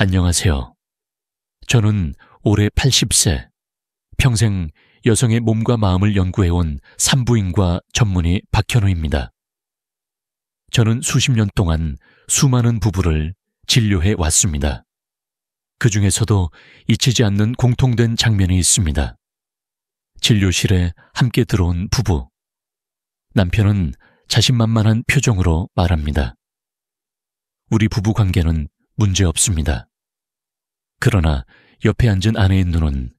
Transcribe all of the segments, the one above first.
안녕하세요. 저는 올해 80세, 평생 여성의 몸과 마음을 연구해온 산부인과 전문의 박현우입니다. 저는 수십 년 동안 수많은 부부를 진료해 왔습니다. 그 중에서도 잊히지 않는 공통된 장면이 있습니다. 진료실에 함께 들어온 부부. 남편은 자신만만한 표정으로 말합니다. 우리 부부 관계는 문제 없습니다. 그러나 옆에 앉은 아내의 눈은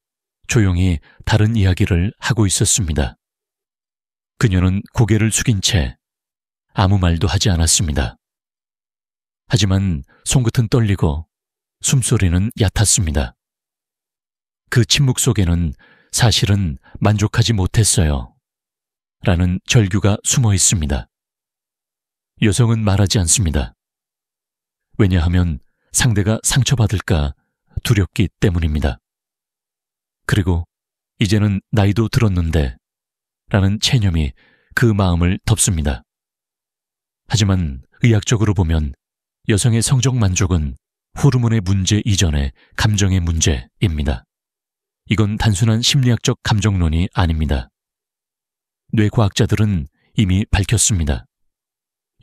조용히 다른 이야기를 하고 있었습니다. 그녀는 고개를 숙인 채 아무 말도 하지 않았습니다. 하지만 손끝은 떨리고 숨소리는 얕았습니다. 그 침묵 속에는 사실은 만족하지 못했어요. 라는 절규가 숨어 있습니다. 여성은 말하지 않습니다. 왜냐하면 상대가 상처받을까 두렵기 때문입니다. 그리고 이제는 나이도 들었는데 라는 체념이 그 마음을 덮습니다. 하지만 의학적으로 보면 여성의 성적 만족은 호르몬의 문제 이전의 감정의 문제입니다. 이건 단순한 심리학적 감정론이 아닙니다. 뇌과학자들은 이미 밝혔습니다.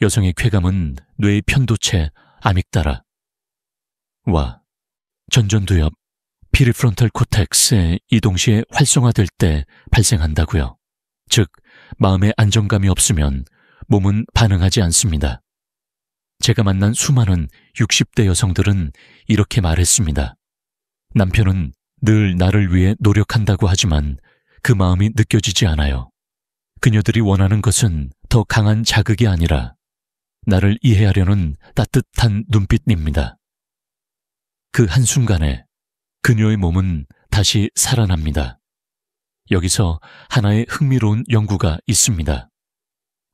여성의 쾌감은 뇌의 편도체 아믹달라와 전전두엽 피리프론탈 코텍스의 이 동시에 활성화될 때 발생한다고요. 즉, 마음의 안정감이 없으면 몸은 반응하지 않습니다. 제가 만난 수많은 60대 여성들은 이렇게 말했습니다. 남편은 늘 나를 위해 노력한다고 하지만 그 마음이 느껴지지 않아요. 그녀들이 원하는 것은 더 강한 자극이 아니라 나를 이해하려는 따뜻한 눈빛입니다. 그 한순간에 그녀의 몸은 다시 살아납니다. 여기서 하나의 흥미로운 연구가 있습니다.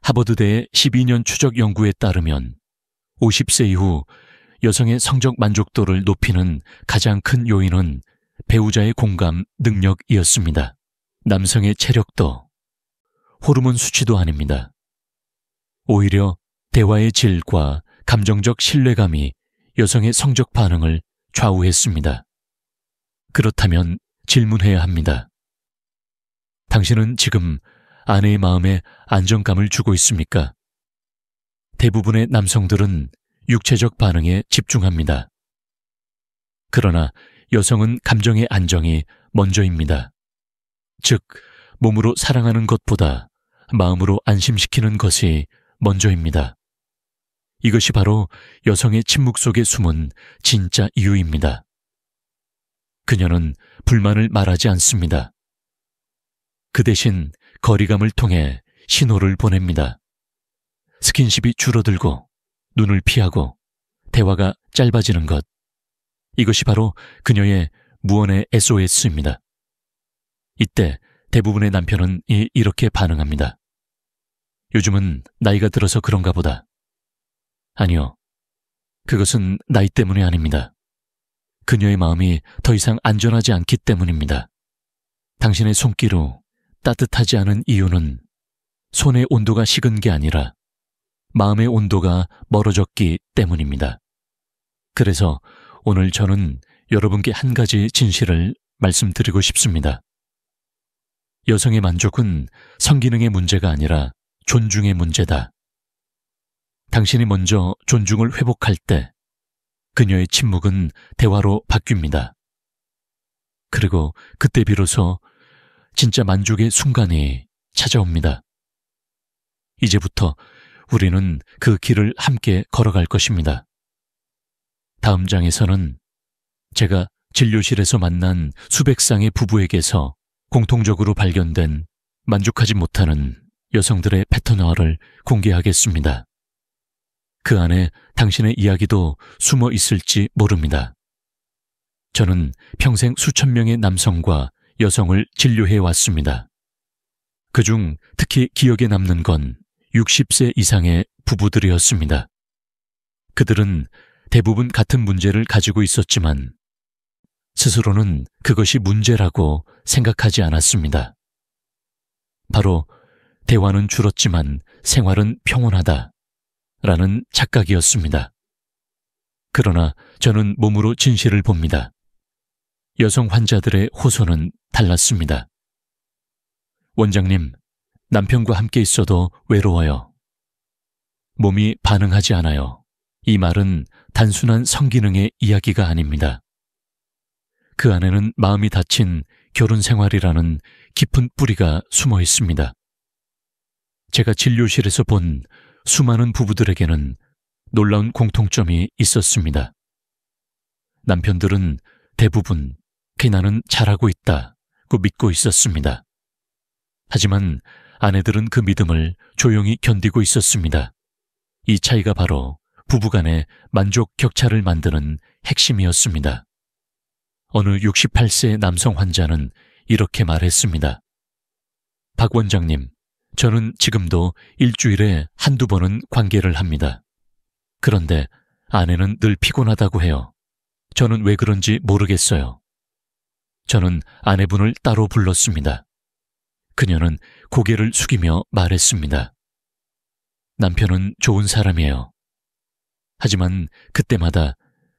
하버드대의 12년 추적 연구에 따르면 50세 이후 여성의 성적 만족도를 높이는 가장 큰 요인은 배우자의 공감 능력이었습니다. 남성의 체력도, 호르몬 수치도 아닙니다. 오히려 대화의 질과 감정적 신뢰감이 여성의 성적 반응을 좌우했습니다. 그렇다면 질문해야 합니다. 당신은 지금 아내의 마음에 안정감을 주고 있습니까? 대부분의 남성들은 육체적 반응에 집중합니다. 그러나 여성은 감정의 안정이 먼저입니다. 즉, 몸으로 사랑하는 것보다 마음으로 안심시키는 것이 먼저입니다. 이것이 바로 여성의 침묵 속에 숨은 진짜 이유입니다. 그녀는 불만을 말하지 않습니다. 그 대신 거리감을 통해 신호를 보냅니다. 스킨십이 줄어들고 눈을 피하고 대화가 짧아지는 것. 이것이 바로 그녀의 무언의 SOS입니다. 이때 대부분의 남편은 이렇게 반응합니다. 요즘은 나이가 들어서 그런가 보다. 아니요. 그것은 나이 때문이 아닙니다. 그녀의 마음이 더 이상 안전하지 않기 때문입니다. 당신의 손기로 따뜻하지 않은 이유는 손의 온도가 식은 게 아니라 마음의 온도가 멀어졌기 때문입니다. 그래서 오늘 저는 여러분께 한 가지 진실을 말씀드리고 싶습니다. 여성의 만족은 성기능의 문제가 아니라 존중의 문제다. 당신이 먼저 존중을 회복할 때 그녀의 침묵은 대화로 바뀝니다. 그리고 그때 비로소 진짜 만족의 순간이 찾아옵니다. 이제부터 우리는 그 길을 함께 걸어갈 것입니다. 다음 장에서는 제가 진료실에서 만난 수백 쌍의 부부에게서 공통적으로 발견된 만족하지 못하는 여성들의 패턴화를 공개하겠습니다. 그 안에 당신의 이야기도 숨어 있을지 모릅니다. 저는 평생 수천 명의 남성과 여성을 진료해 왔습니다. 그중 특히 기억에 남는 건 60세 이상의 부부들이었습니다. 그들은 대부분 같은 문제를 가지고 있었지만 스스로는 그것이 문제라고 생각하지 않았습니다. 바로 대화는 줄었지만 생활은 평온하다 라는 착각이었습니다. 그러나 저는 몸으로 진실을 봅니다. 여성 환자들의 호소는 달랐습니다. 원장님, 남편과 함께 있어도 외로워요. 몸이 반응하지 않아요. 이 말은 단순한 성기능의 이야기가 아닙니다. 그 안에는 마음이 닫힌 결혼 생활이라는 깊은 뿌리가 숨어 있습니다. 제가 진료실에서 본 수많은 부부들에게는 놀라운 공통점이 있었습니다. 남편들은 대부분 나는 잘하고 있다고 믿고 있었습니다. 하지만 아내들은 그 믿음을 조용히 견디고 있었습니다. 이 차이가 바로 부부간의 만족 격차를 만드는 핵심이었습니다. 어느 68세 남성 환자는 이렇게 말했습니다. 박 원장님, 저는 지금도 일주일에 한두 번은 관계를 합니다. 그런데 아내는 늘 피곤하다고 해요. 저는 왜 그런지 모르겠어요. 저는 아내분을 따로 불렀습니다. 그녀는 고개를 숙이며 말했습니다. 남편은 좋은 사람이에요. 하지만 그때마다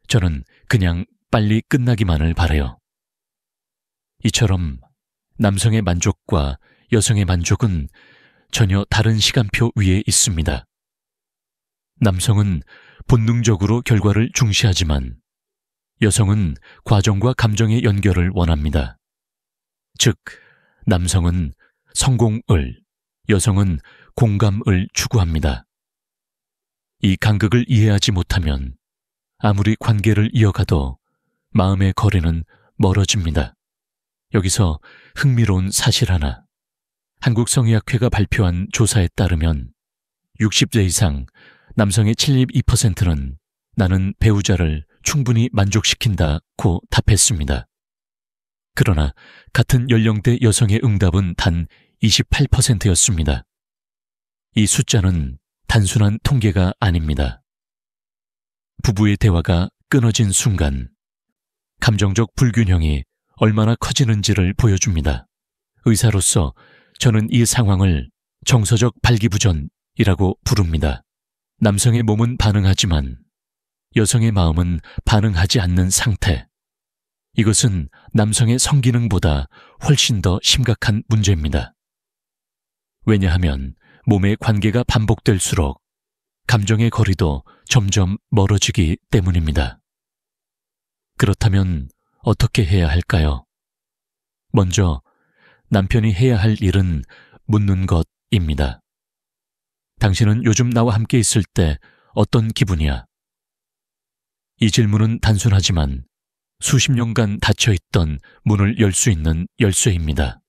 저는 그냥 빨리 끝나기만을 바라요. 이처럼 남성의 만족과 여성의 만족은 전혀 다른 시간표 위에 있습니다. 남성은 본능적으로 결과를 중시하지만 여성은 과정과 감정의 연결을 원합니다. 즉, 남성은 성공을, 여성은 공감을 추구합니다. 이 간극을 이해하지 못하면 아무리 관계를 이어가도 마음의 거리는 멀어집니다. 여기서 흥미로운 사실 하나. 한국성의학회가 발표한 조사에 따르면 60세 이상 남성의 72%는 나는 배우자를 충분히 만족시킨다고 답했습니다. 그러나 같은 연령대 여성의 응답은 단 28%였습니다. 이 숫자는 단순한 통계가 아닙니다. 부부의 대화가 끊어진 순간 감정적 불균형이 얼마나 커지는지를 보여줍니다. 의사로서 저는 이 상황을 정서적 발기부전이라고 부릅니다. 남성의 몸은 반응하지만 여성의 마음은 반응하지 않는 상태. 이것은 남성의 성기능보다 훨씬 더 심각한 문제입니다. 왜냐하면 몸의 관계가 반복될수록 감정의 거리도 점점 멀어지기 때문입니다. 그렇다면 어떻게 해야 할까요? 먼저 남편이 해야 할 일은 묻는 것입니다. 당신은 요즘 나와 함께 있을 때 어떤 기분이야? 이 질문은 단순하지만 수십 년간 닫혀있던 문을 열 수 있는 열쇠입니다.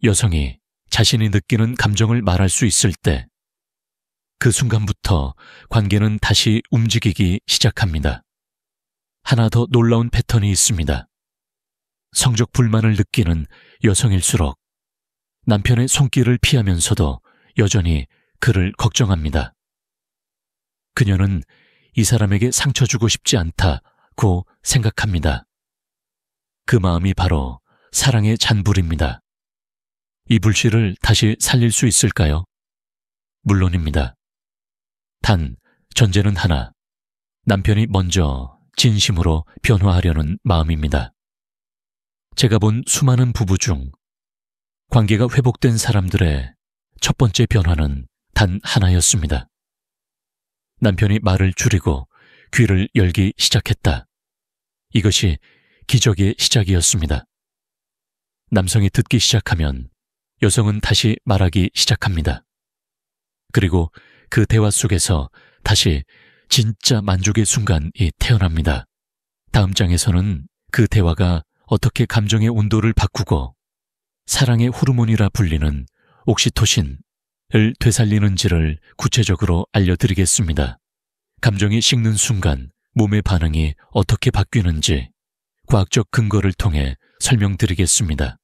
여성이 자신이 느끼는 감정을 말할 수 있을 때 그 순간부터 관계는 다시 움직이기 시작합니다. 하나 더 놀라운 패턴이 있습니다. 성적 불만을 느끼는 여성일수록 남편의 손길을 피하면서도 여전히 그를 걱정합니다. 그녀는 이 사람에게 상처 주고 싶지 않다고 생각합니다. 그 마음이 바로 사랑의 잔불입니다. 이 불씨를 다시 살릴 수 있을까요? 물론입니다. 단, 전제는 하나. 남편이 먼저 진심으로 변화하려는 마음입니다. 제가 본 수많은 부부 중 관계가 회복된 사람들의 첫 번째 변화는 단 하나였습니다. 남편이 말을 줄이고 귀를 열기 시작했다. 이것이 기적의 시작이었습니다. 남성이 듣기 시작하면 여성은 다시 말하기 시작합니다. 그리고 그 대화 속에서 다시 진짜 만족의 순간이 태어납니다. 다음 장에서는 그 대화가 어떻게 감정의 온도를 바꾸고 사랑의 호르몬이라 불리는 옥시토신을 되살리는지를 구체적으로 알려드리겠습니다. 감정이 식는 순간 몸의 반응이 어떻게 바뀌는지 과학적 근거를 통해 설명드리겠습니다.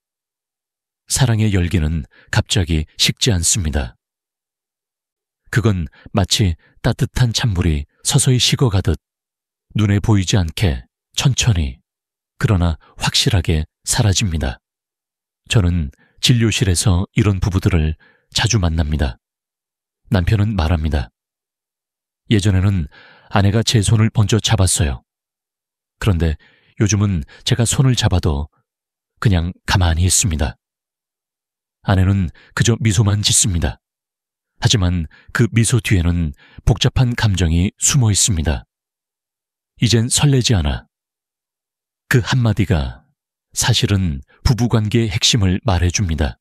사랑의 열기는 갑자기 식지 않습니다. 그건 마치 따뜻한 찬물이 서서히 식어가듯 눈에 보이지 않게 천천히 그러나 확실하게 사라집니다. 저는 진료실에서 이런 부부들을 자주 만납니다. 남편은 말합니다. 예전에는 아내가 제 손을 먼저 잡았어요. 그런데 요즘은 제가 손을 잡아도 그냥 가만히 있습니다. 아내는 그저 미소만 짓습니다. 하지만 그 미소 뒤에는 복잡한 감정이 숨어 있습니다. 이젠 설레지 않아. 그 한마디가 사실은 부부관계의 핵심을 말해줍니다.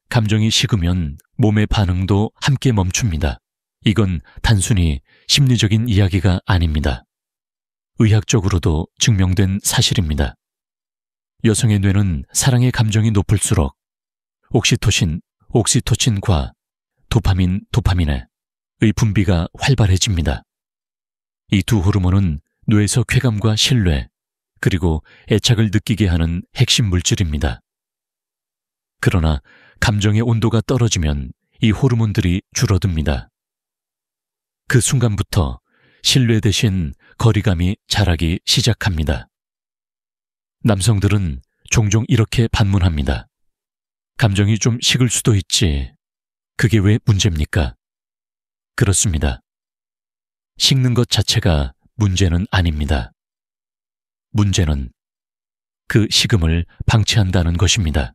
감정이 식으면 몸의 반응도 함께 멈춥니다. 이건 단순히 심리적인 이야기가 아닙니다. 의학적으로도 증명된 사실입니다. 여성의 뇌는 사랑의 감정이 높을수록 옥시토신과 도파민의 분비가 활발해집니다. 이 두 호르몬은 뇌에서 쾌감과 신뢰, 그리고 애착을 느끼게 하는 핵심 물질입니다. 그러나 감정의 온도가 떨어지면 이 호르몬들이 줄어듭니다. 그 순간부터 신뢰 대신 거리감이 자라기 시작합니다. 남성들은 종종 이렇게 반문합니다. 감정이 좀 식을 수도 있지. 그게 왜 문제입니까? 그렇습니다. 식는 것 자체가 문제는 아닙니다. 문제는 그 식음을 방치한다는 것입니다.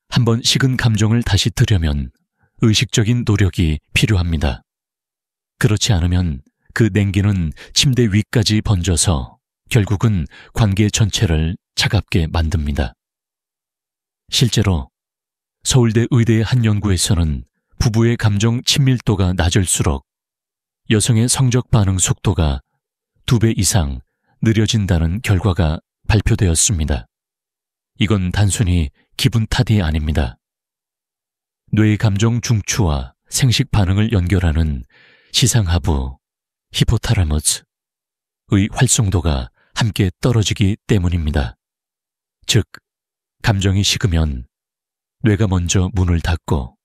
한번 식은 감정을 다시 들려면 의식적인 노력이 필요합니다. 그렇지 않으면 그 냉기는 침대 위까지 번져서 결국은 관계 전체를 차갑게 만듭니다. 실제로 서울대 의대의 한 연구에서는 부부의 감정 친밀도가 낮을수록 여성의 성적 반응 속도가 2배 이상 느려진다는 결과가 발표되었습니다. 이건 단순히 기분 탓이 아닙니다. 뇌의 감정 중추와 생식 반응을 연결하는 시상하부, 히포탈라머스의 활성도가 함께 떨어지기 때문입니다. 즉, 감정이 식으면 뇌가 먼저 문을 닫고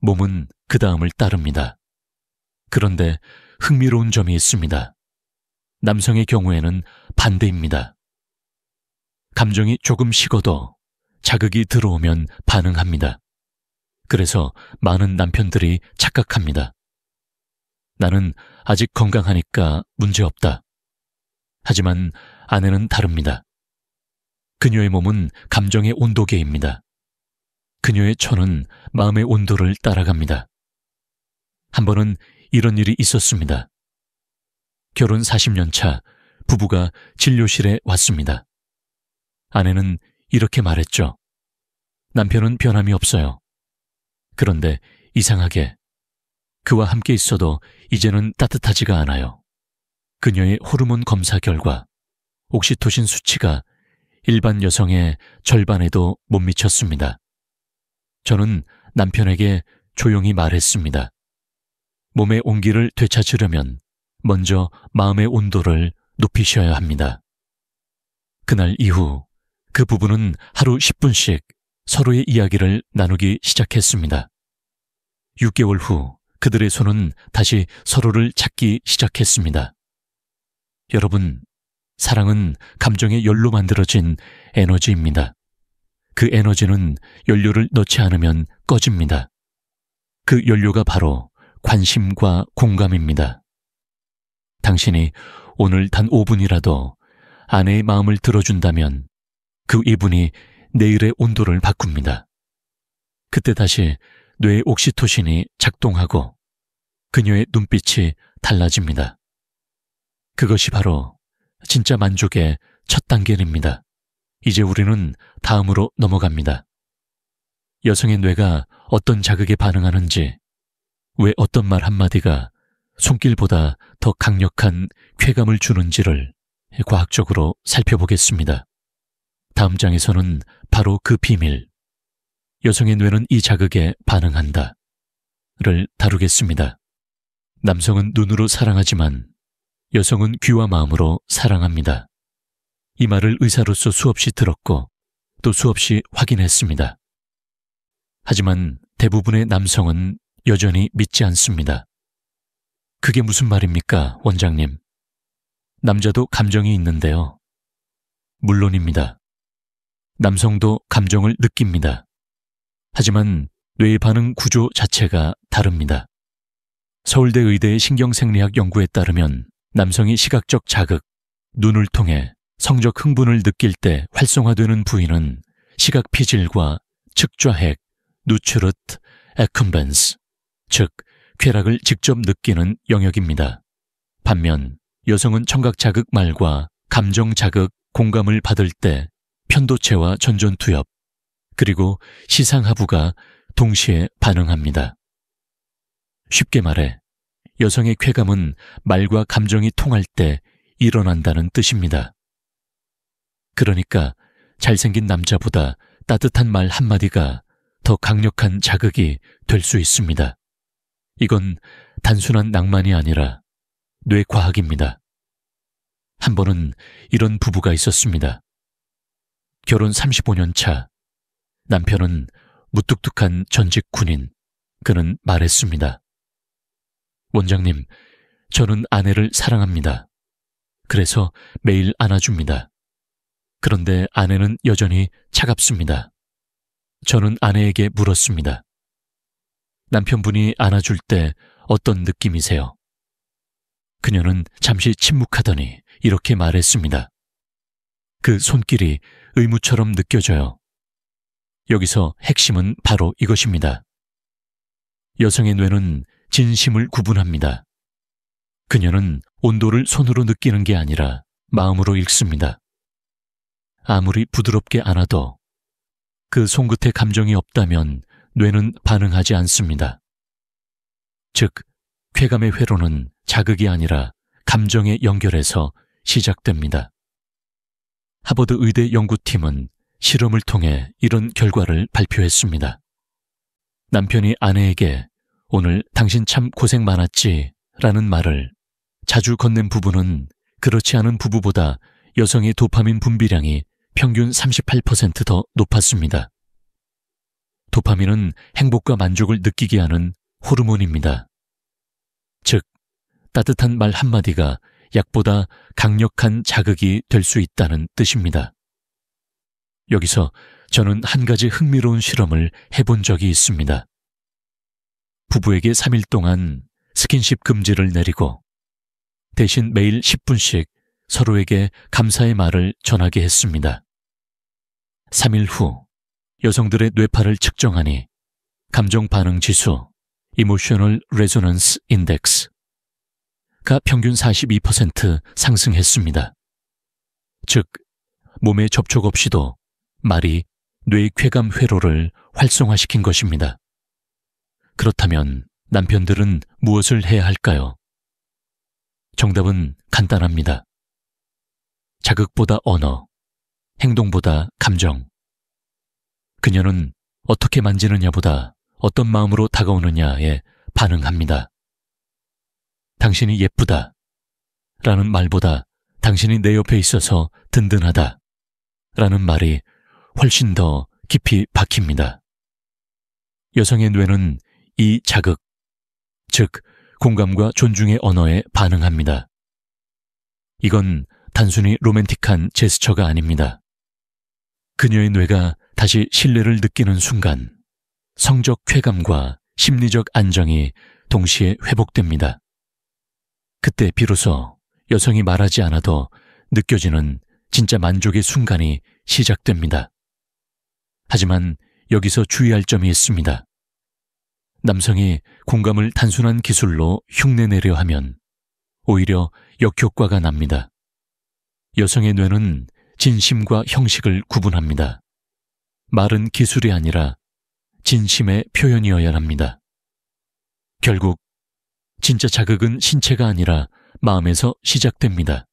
몸은 그 다음을 따릅니다. 그런데 흥미로운 점이 있습니다. 남성의 경우에는 반대입니다. 감정이 조금 식어도 자극이 들어오면 반응합니다. 그래서 많은 남편들이 착각합니다. 나는 아직 건강하니까 문제없다. 하지만 아내는 다릅니다. 그녀의 몸은 감정의 온도계입니다. 그녀의 천은 마음의 온도를 따라갑니다. 한 번은 이런 일이 있었습니다. 결혼 40년 차 부부가 진료실에 왔습니다. 아내는 이렇게 말했죠. 남편은 변함이 없어요. 그런데 이상하게 그와 함께 있어도 이제는 따뜻하지가 않아요. 그녀의 호르몬 검사 결과 옥시토신 수치가 일반 여성의 절반에도 못 미쳤습니다. 저는 남편에게 조용히 말했습니다. 몸의 온기를 되찾으려면 먼저 마음의 온도를 높이셔야 합니다. 그날 이후 그 부부는 하루 10분씩 서로의 이야기를 나누기 시작했습니다. 6개월 후 그들의 손은 다시 서로를 찾기 시작했습니다. 여러분, 사랑은 감정의 열로 만들어진 에너지입니다. 그 에너지는 연료를 넣지 않으면 꺼집니다. 그 연료가 바로 관심과 공감입니다. 당신이 오늘 단 5분이라도 아내의 마음을 들어준다면 그 2분이 내일의 온도를 바꿉니다. 그때 다시 뇌의 옥시토신이 작동하고 그녀의 눈빛이 달라집니다. 그것이 바로 진짜 만족의 첫 단계입니다. 이제 우리는 다음으로 넘어갑니다. 여성의 뇌가 어떤 자극에 반응하는지, 왜 어떤 말 한마디가 손길보다 더 강력한 쾌감을 주는지를 과학적으로 살펴보겠습니다. 다음 장에서는 바로 그 비밀, 여성의 뇌는 이 자극에 반응한다 를 다루겠습니다. 남성은 눈으로 사랑하지만 여성은 귀와 마음으로 사랑합니다. 이 말을 의사로서 수없이 들었고 또 수없이 확인했습니다. 하지만 대부분의 남성은 여전히 믿지 않습니다. 그게 무슨 말입니까, 원장님? 남자도 감정이 있는데요. 물론입니다. 남성도 감정을 느낍니다. 하지만 뇌의 반응 구조 자체가 다릅니다. 서울대 의대의 신경생리학 연구에 따르면 남성이 시각적 자극, 눈을 통해 성적 흥분을 느낄 때 활성화되는 부위는 시각 피질과 측좌핵, 누츠르트, 에쿰벤스, 즉 쾌락을 직접 느끼는 영역입니다. 반면 여성은 청각 자극 말과 감정 자극, 공감을 받을 때 편도체와 전전투엽, 그리고 시상하부가 동시에 반응합니다. 쉽게 말해 여성의 쾌감은 말과 감정이 통할 때 일어난다는 뜻입니다. 그러니까 잘생긴 남자보다 따뜻한 말 한마디가 더 강력한 자극이 될 수 있습니다. 이건 단순한 낭만이 아니라 뇌과학입니다. 한 번은 이런 부부가 있었습니다. 결혼 35년 차, 남편은 무뚝뚝한 전직 군인. 그는 말했습니다. 원장님, 저는 아내를 사랑합니다. 그래서 매일 안아줍니다. 그런데 아내는 여전히 차갑습니다. 저는 아내에게 물었습니다. 남편분이 안아줄 때 어떤 느낌이세요? 그녀는 잠시 침묵하더니 이렇게 말했습니다. 그 손길이 의무처럼 느껴져요. 여기서 핵심은 바로 이것입니다. 여성의 뇌는 진심을 구분합니다. 그녀는 온도를 손으로 느끼는 게 아니라 마음으로 읽습니다. 아무리 부드럽게 안아도 그 손끝에 감정이 없다면 뇌는 반응하지 않습니다. 즉, 쾌감의 회로는 자극이 아니라 감정에 연결해서 시작됩니다. 하버드 의대 연구팀은 실험을 통해 이런 결과를 발표했습니다. 남편이 아내에게 오늘 당신 참 고생 많았지 라는 말을 자주 건넨 부부는 그렇지 않은 부부보다 여성의 도파민 분비량이 평균 38% 더 높았습니다. 도파민은 행복과 만족을 느끼게 하는 호르몬입니다. 즉, 따뜻한 말 한마디가 약보다 강력한 자극이 될 수 있다는 뜻입니다. 여기서 저는 한 가지 흥미로운 실험을 해본 적이 있습니다. 부부에게 3일 동안 스킨십 금지를 내리고 대신 매일 10분씩 서로에게 감사의 말을 전하게 했습니다. 3일 후 여성들의 뇌파를 측정하니 감정 반응 지수 Emotional Resonance Index가 평균 42% 상승했습니다. 즉, 몸에 접촉 없이도 말이 뇌의 쾌감 회로를 활성화시킨 것입니다. 그렇다면 남편들은 무엇을 해야 할까요? 정답은 간단합니다. 자극보다 언어, 행동보다 감정. 그녀는 어떻게 만지느냐보다 어떤 마음으로 다가오느냐에 반응합니다. 당신이 예쁘다 라는 말보다 당신이 내 옆에 있어서 든든하다 라는 말이 훨씬 더 깊이 박힙니다. 여성의 뇌는 이 자극, 즉 공감과 존중의 언어에 반응합니다. 이건 단순히 로맨틱한 제스처가 아닙니다. 그녀의 뇌가 다시 신뢰를 느끼는 순간 성적 쾌감과 심리적 안정이 동시에 회복됩니다. 그때 비로소 여성이 말하지 않아도 느껴지는 진짜 만족의 순간이 시작됩니다. 하지만 여기서 주의할 점이 있습니다. 남성이 공감을 단순한 기술로 흉내내려 하면 오히려 역효과가 납니다. 여성의 뇌는 진심과 형식을 구분합니다. 말은 기술이 아니라 진심의 표현이어야 합니다. 결국 진짜 자극은 신체가 아니라 마음에서 시작됩니다.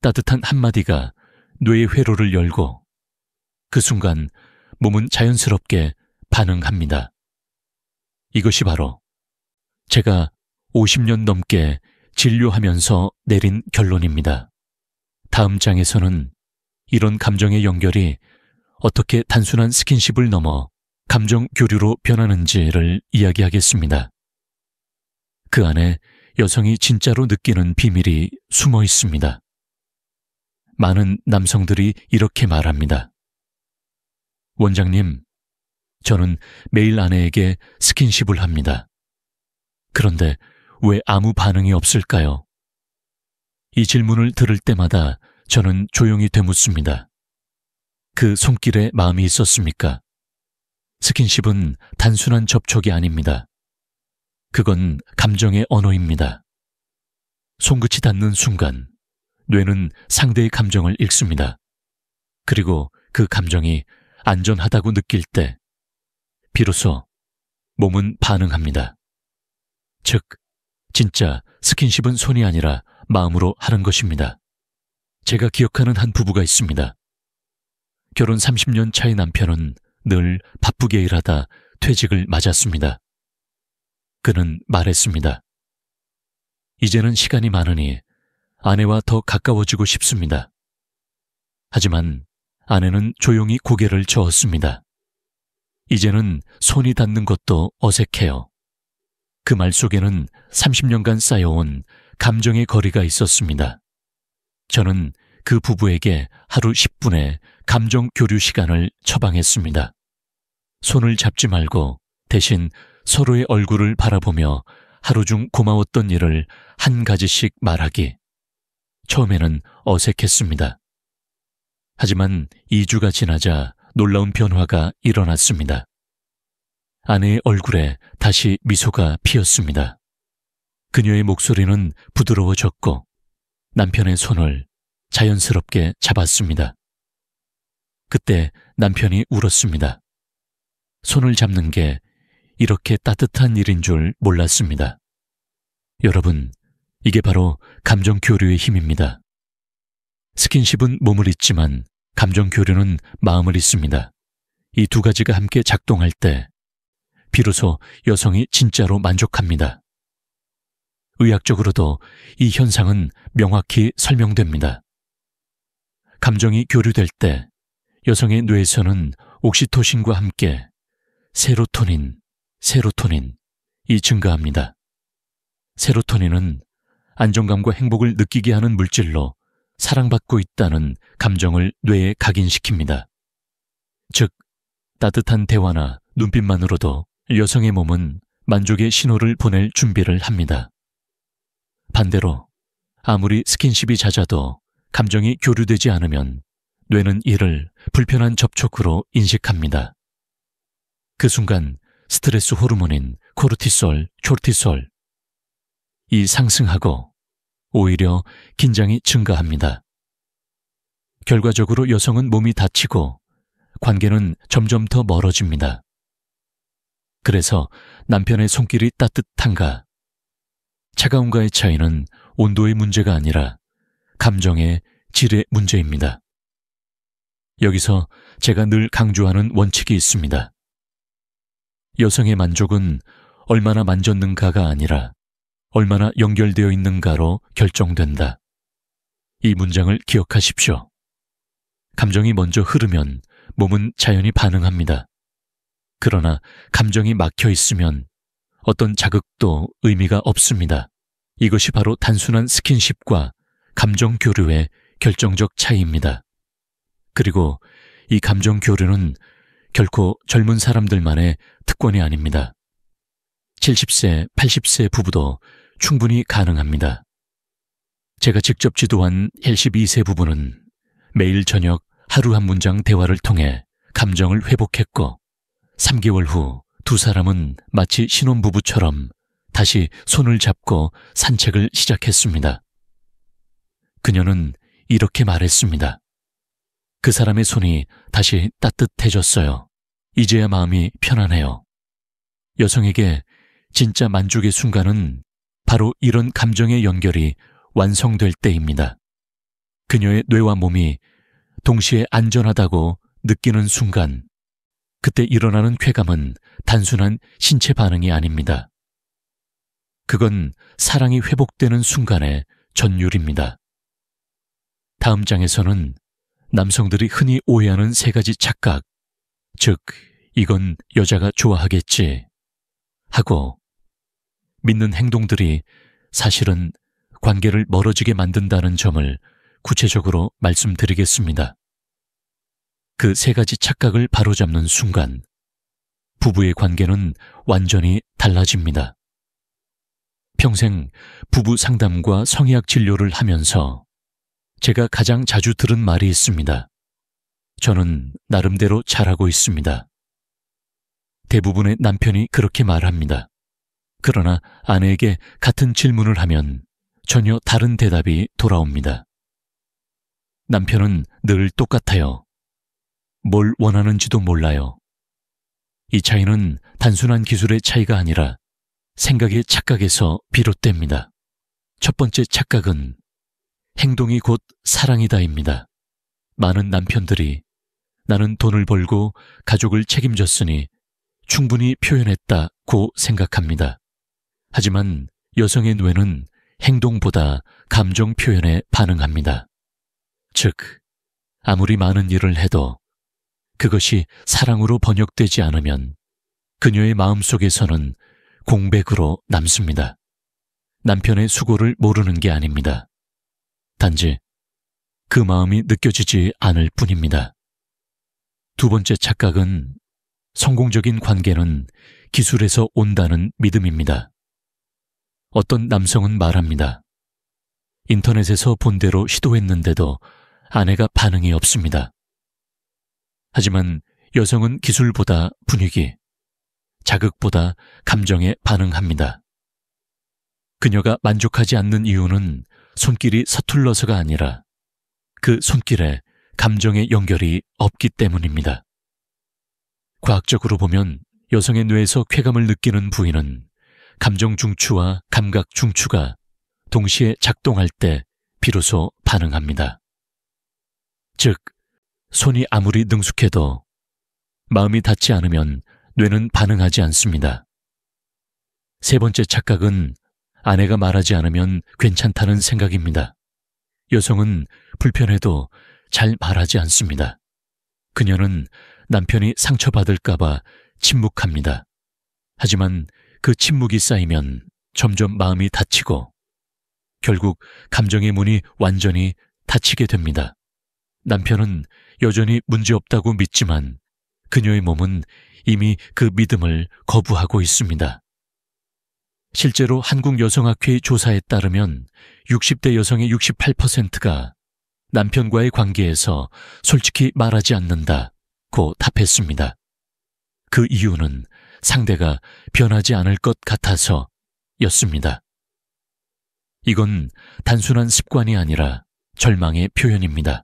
따뜻한 한마디가 뇌의 회로를 열고 그 순간 몸은 자연스럽게 반응합니다. 이것이 바로 제가 50년 넘게 진료하면서 내린 결론입니다. 다음 장에서는 이런 감정의 연결이 어떻게 단순한 스킨십을 넘어 감정 교류로 변하는지를 이야기하겠습니다. 그 안에 여성이 진짜로 느끼는 비밀이 숨어 있습니다. 많은 남성들이 이렇게 말합니다. 원장님, 저는 매일 아내에게 스킨십을 합니다. 그런데 왜 아무 반응이 없을까요? 이 질문을 들을 때마다 저는 조용히 되묻습니다. 그 손길에 마음이 있었습니까? 스킨십은 단순한 접촉이 아닙니다. 그건 감정의 언어입니다. 손끝이 닿는 순간 뇌는 상대의 감정을 읽습니다. 그리고 그 감정이 안전하다고 느낄 때 비로소 몸은 반응합니다. 즉, 진짜 스킨십은 손이 아니라 마음으로 하는 것입니다. 제가 기억하는 한 부부가 있습니다. 결혼 30년 차의 남편은 늘 바쁘게 일하다 퇴직을 맞았습니다. 그는 말했습니다. 이제는 시간이 많으니 아내와 더 가까워지고 싶습니다. 하지만 아내는 조용히 고개를 저었습니다. 이제는 손이 닿는 것도 어색해요. 그 말 속에는 30년간 쌓여온 감정의 거리가 있었습니다. 저는 그 부부에게 하루 10분의 감정 교류 시간을 처방했습니다. 손을 잡지 말고 대신 서로의 얼굴을 바라보며 하루 중 고마웠던 일을 한 가지씩 말하기. 처음에는 어색했습니다. 하지만 2주가 지나자 놀라운 변화가 일어났습니다. 아내의 얼굴에 다시 미소가 피었습니다. 그녀의 목소리는 부드러워졌고 남편의 손을 자연스럽게 잡았습니다. 그때 남편이 울었습니다. 손을 잡는 게 이렇게 따뜻한 일인 줄 몰랐습니다. 여러분, 이게 바로 감정 교류의 힘입니다. 스킨십은 몸을 잇지만 감정 교류는 마음을 잇습니다. 이 두 가지가 함께 작동할 때 비로소 여성이 진짜로 만족합니다. 의학적으로도 이 현상은 명확히 설명됩니다. 감정이 교류될 때 여성의 뇌에서는 옥시토신과 함께 세로토닌이 증가합니다. 세로토닌은 안정감과 행복을 느끼게 하는 물질로 사랑받고 있다는 감정을 뇌에 각인시킵니다. 즉, 따뜻한 대화나 눈빛만으로도 여성의 몸은 만족의 신호를 보낼 준비를 합니다. 반대로 아무리 스킨십이 잦아도 감정이 교류되지 않으면 뇌는 이를 불편한 접촉으로 인식합니다. 그 순간 스트레스 호르몬인 코르티솔, 초르티솔이 상승하고 오히려 긴장이 증가합니다. 결과적으로 여성은 몸이 다치고 관계는 점점 더 멀어집니다. 그래서 남편의 손길이 따뜻한가, 차가운가의 차이는 온도의 문제가 아니라 감정의 질의 문제입니다. 여기서 제가 늘 강조하는 원칙이 있습니다. 여성의 만족은 얼마나 만졌는가가 아니라 얼마나 연결되어 있는가로 결정된다. 이 문장을 기억하십시오. 감정이 먼저 흐르면 몸은 자연히 반응합니다. 그러나 감정이 막혀 있으면 어떤 자극도 의미가 없습니다. 이것이 바로 단순한 스킨십과 감정 교류의 결정적 차이입니다. 그리고 이 감정 교류는 결코 젊은 사람들만의 특권이 아닙니다. 70세, 80세 부부도 충분히 가능합니다. 제가 직접 지도한 12세 부부는 매일 저녁 하루 한 문장 대화를 통해 감정을 회복했고 3개월 후 두 사람은 마치 신혼부부처럼 다시 손을 잡고 산책을 시작했습니다. 그녀는 이렇게 말했습니다. 그 사람의 손이 다시 따뜻해졌어요. 이제야 마음이 편안해요. 여성에게 진짜 만족의 순간은 바로 이런 감정의 연결이 완성될 때입니다. 그녀의 뇌와 몸이 동시에 안전하다고 느끼는 순간, 그때 일어나는 쾌감은 단순한 신체 반응이 아닙니다. 그건 사랑이 회복되는 순간의 전율입니다. 다음 장에서는 남성들이 흔히 오해하는 3가지 착각, 즉, 이건 여자가 좋아하겠지 하고 믿는 행동들이 사실은 관계를 멀어지게 만든다는 점을 구체적으로 말씀드리겠습니다. 그 3가지 착각을 바로잡는 순간 부부의 관계는 완전히 달라집니다. 평생 부부 상담과 성의학 진료를 하면서 제가 가장 자주 들은 말이 있습니다. 저는 나름대로 잘하고 있습니다. 대부분의 남편이 그렇게 말합니다. 그러나 아내에게 같은 질문을 하면 전혀 다른 대답이 돌아옵니다. 남편은 늘 똑같아요. 뭘 원하는지도 몰라요. 이 차이는 단순한 기술의 차이가 아니라 생각의 착각에서 비롯됩니다. 첫 번째 착각은 행동이 곧 사랑이다입니다. 많은 남편들이 나는 돈을 벌고 가족을 책임졌으니 충분히 표현했다고 생각합니다. 하지만 여성의 뇌는 행동보다 감정 표현에 반응합니다. 즉, 아무리 많은 일을 해도 그것이 사랑으로 번역되지 않으면 그녀의 마음속에서는 공백으로 남습니다. 남편의 수고를 모르는 게 아닙니다. 단지 그 마음이 느껴지지 않을 뿐입니다. 두 번째 착각은 성공적인 관계는 기술에서 온다는 믿음입니다. 어떤 남성은 말합니다. 인터넷에서 본 대로 시도했는데도 아내가 반응이 없습니다. 하지만 여성은 기술보다 분위기, 자극보다 감정에 반응합니다. 그녀가 만족하지 않는 이유는 손길이 서툴러서가 아니라 그 손길에 감정의 연결이 없기 때문입니다. 과학적으로 보면 여성의 뇌에서 쾌감을 느끼는 부위는 감정 중추와 감각 중추가 동시에 작동할 때 비로소 반응합니다. 즉, 손이 아무리 능숙해도 마음이 닿지 않으면 뇌는 반응하지 않습니다. 세 번째 착각은 아내가 말하지 않으면 괜찮다는 생각입니다. 여성은 불편해도 잘 말하지 않습니다. 그녀는 남편이 상처받을까봐 침묵합니다. 하지만 그 침묵이 쌓이면 점점 마음이 닫히고 결국 감정의 문이 완전히 닫히게 됩니다. 남편은 여전히 문제없다고 믿지만 그녀의 몸은 이미 그 믿음을 거부하고 있습니다. 실제로 한국여성학회 조사에 따르면 60대 여성의 68%가 남편과의 관계에서 솔직히 말하지 않는다고 답했습니다. 그 이유는 상대가 변하지 않을 것 같아서였습니다. 이건 단순한 습관이 아니라 절망의 표현입니다.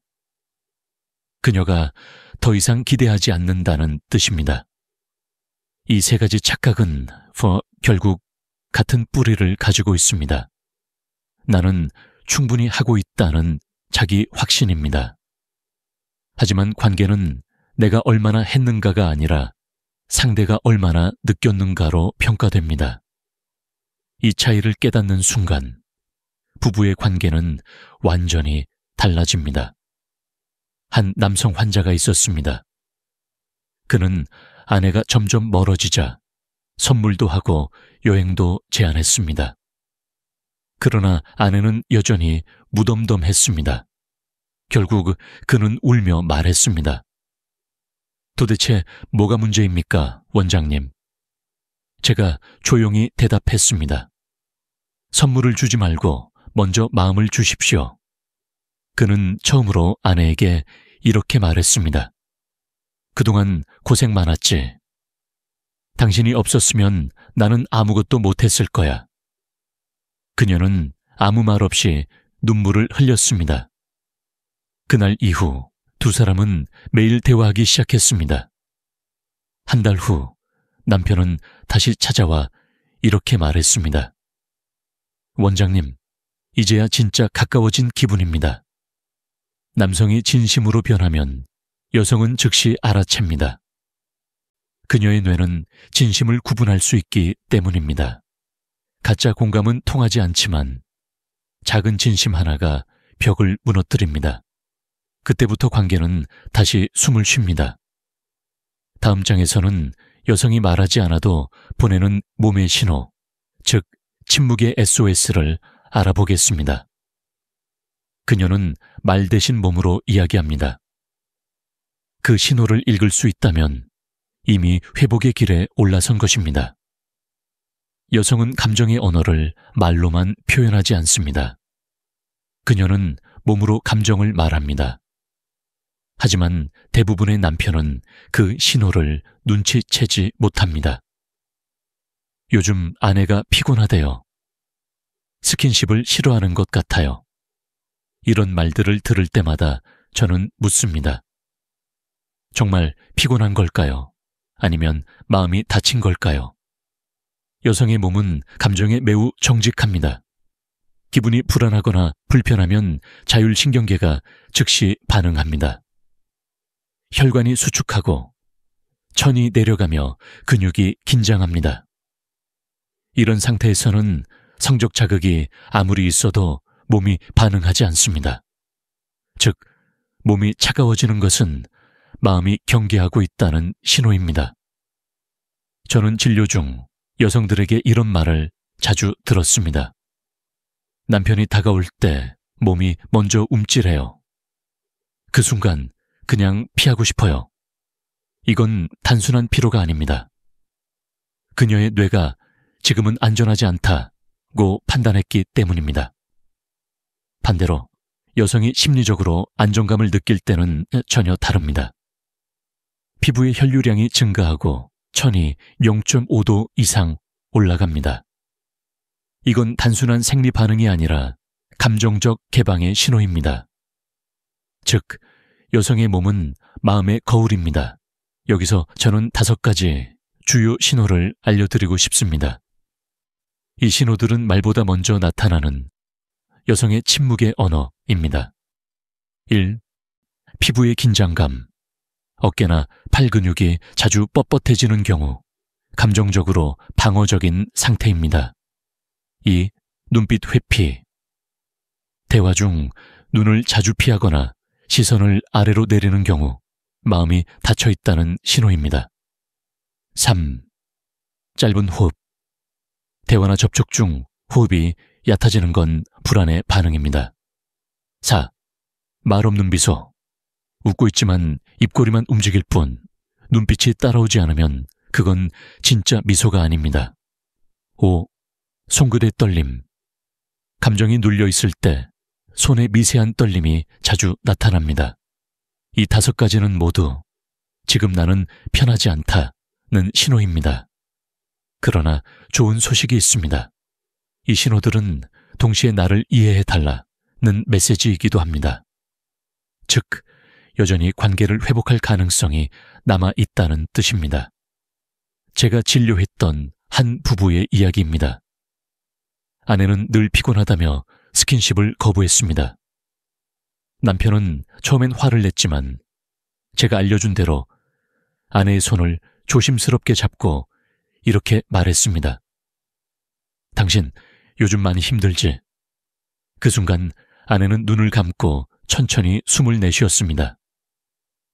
그녀가 더 이상 기대하지 않는다는 뜻입니다. 이 세 가지 착각은 결국 같은 뿌리를 가지고 있습니다. 나는 충분히 하고 있다는 자기 확신입니다. 하지만 관계는 내가 얼마나 했는가가 아니라 상대가 얼마나 느꼈는가로 평가됩니다. 이 차이를 깨닫는 순간 부부의 관계는 완전히 달라집니다. 한 남성 환자가 있었습니다. 그는 아내가 점점 멀어지자 선물도 하고 여행도 제안했습니다. 그러나 아내는 여전히 무덤덤했습니다. 결국 그는 울며 말했습니다. 도대체 뭐가 문제입니까, 원장님? 제가 조용히 대답했습니다. 선물을 주지 말고 먼저 마음을 주십시오. 그는 처음으로 아내에게 이렇게 말했습니다. 그동안 고생 많았지. 당신이 없었으면 나는 아무것도 못했을 거야. 그녀는 아무 말 없이 눈물을 흘렸습니다. 그날 이후 두 사람은 매일 대화하기 시작했습니다. 한 달 후 남편은 다시 찾아와 이렇게 말했습니다. 원장님, 이제야 진짜 가까워진 기분입니다. 남성이 진심으로 변하면 여성은 즉시 알아챕니다. 그녀의 뇌는 진심을 구분할 수 있기 때문입니다. 가짜 공감은 통하지 않지만 작은 진심 하나가 벽을 무너뜨립니다. 그때부터 관계는 다시 숨을 쉽니다. 다음 장에서는 여성이 말하지 않아도 보내는 몸의 신호, 즉 침묵의 SOS를 알아보겠습니다. 그녀는 말 대신 몸으로 이야기합니다. 그 신호를 읽을 수 있다면 이미 회복의 길에 올라선 것입니다. 여성은 감정의 언어를 말로만 표현하지 않습니다. 그녀는 몸으로 감정을 말합니다. 하지만 대부분의 남편은 그 신호를 눈치채지 못합니다. 요즘 아내가 피곤하대요. 스킨십을 싫어하는 것 같아요. 이런 말들을 들을 때마다 저는 묻습니다. 정말 피곤한 걸까요? 아니면 마음이 다친 걸까요? 여성의 몸은 감정에 매우 정직합니다. 기분이 불안하거나 불편하면 자율신경계가 즉시 반응합니다. 혈관이 수축하고 천이 내려가며 근육이 긴장합니다. 이런 상태에서는 성적 자극이 아무리 있어도 몸이 반응하지 않습니다. 즉, 몸이 차가워지는 것은 마음이 경계하고 있다는 신호입니다. 저는 진료 중 여성들에게 이런 말을 자주 들었습니다. 남편이 다가올 때 몸이 먼저 움찔해요. 그 순간 그냥 피하고 싶어요. 이건 단순한 피로가 아닙니다. 그녀의 뇌가 지금은 안전하지 않다고 판단했기 때문입니다. 반대로 여성이 심리적으로 안정감을 느낄 때는 전혀 다릅니다. 피부의 혈류량이 증가하고 천이 0.5도 이상 올라갑니다. 이건 단순한 생리 반응이 아니라 감정적 개방의 신호입니다. 즉, 여성의 몸은 마음의 거울입니다. 여기서 저는 5가지 주요 신호를 알려드리고 싶습니다. 이 신호들은 말보다 먼저 나타나는 여성의 침묵의 언어입니다. 1. 피부의 긴장감. 어깨나 팔 근육이 자주 뻣뻣해지는 경우 감정적으로 방어적인 상태입니다. 2. 눈빛 회피. 대화 중 눈을 자주 피하거나 시선을 아래로 내리는 경우 마음이 닫혀 있다는 신호입니다. 3. 짧은 호흡. 대화나 접촉 중 호흡이 얕아지는 건 불안의 반응입니다. 4. 말 없는 미소. 웃고 있지만 입꼬리만 움직일 뿐 눈빛이 따라오지 않으면 그건 진짜 미소가 아닙니다. 5. 손끝의 떨림. 감정이 눌려 있을 때 손의 미세한 떨림이 자주 나타납니다. 이 5가지는 모두 지금 나는 편하지 않다는 신호입니다. 그러나 좋은 소식이 있습니다. 이 신호들은 동시에 나를 이해해달라는 메시지이기도 합니다. 즉, 여전히 관계를 회복할 가능성이 남아있다는 뜻입니다. 제가 진료했던 한 부부의 이야기입니다. 아내는 늘 피곤하다며 스킨십을 거부했습니다. 남편은 처음엔 화를 냈지만 제가 알려준 대로 아내의 손을 조심스럽게 잡고 이렇게 말했습니다. 당신 요즘 많이 힘들지? 그 순간 아내는 눈을 감고 천천히 숨을 내쉬었습니다.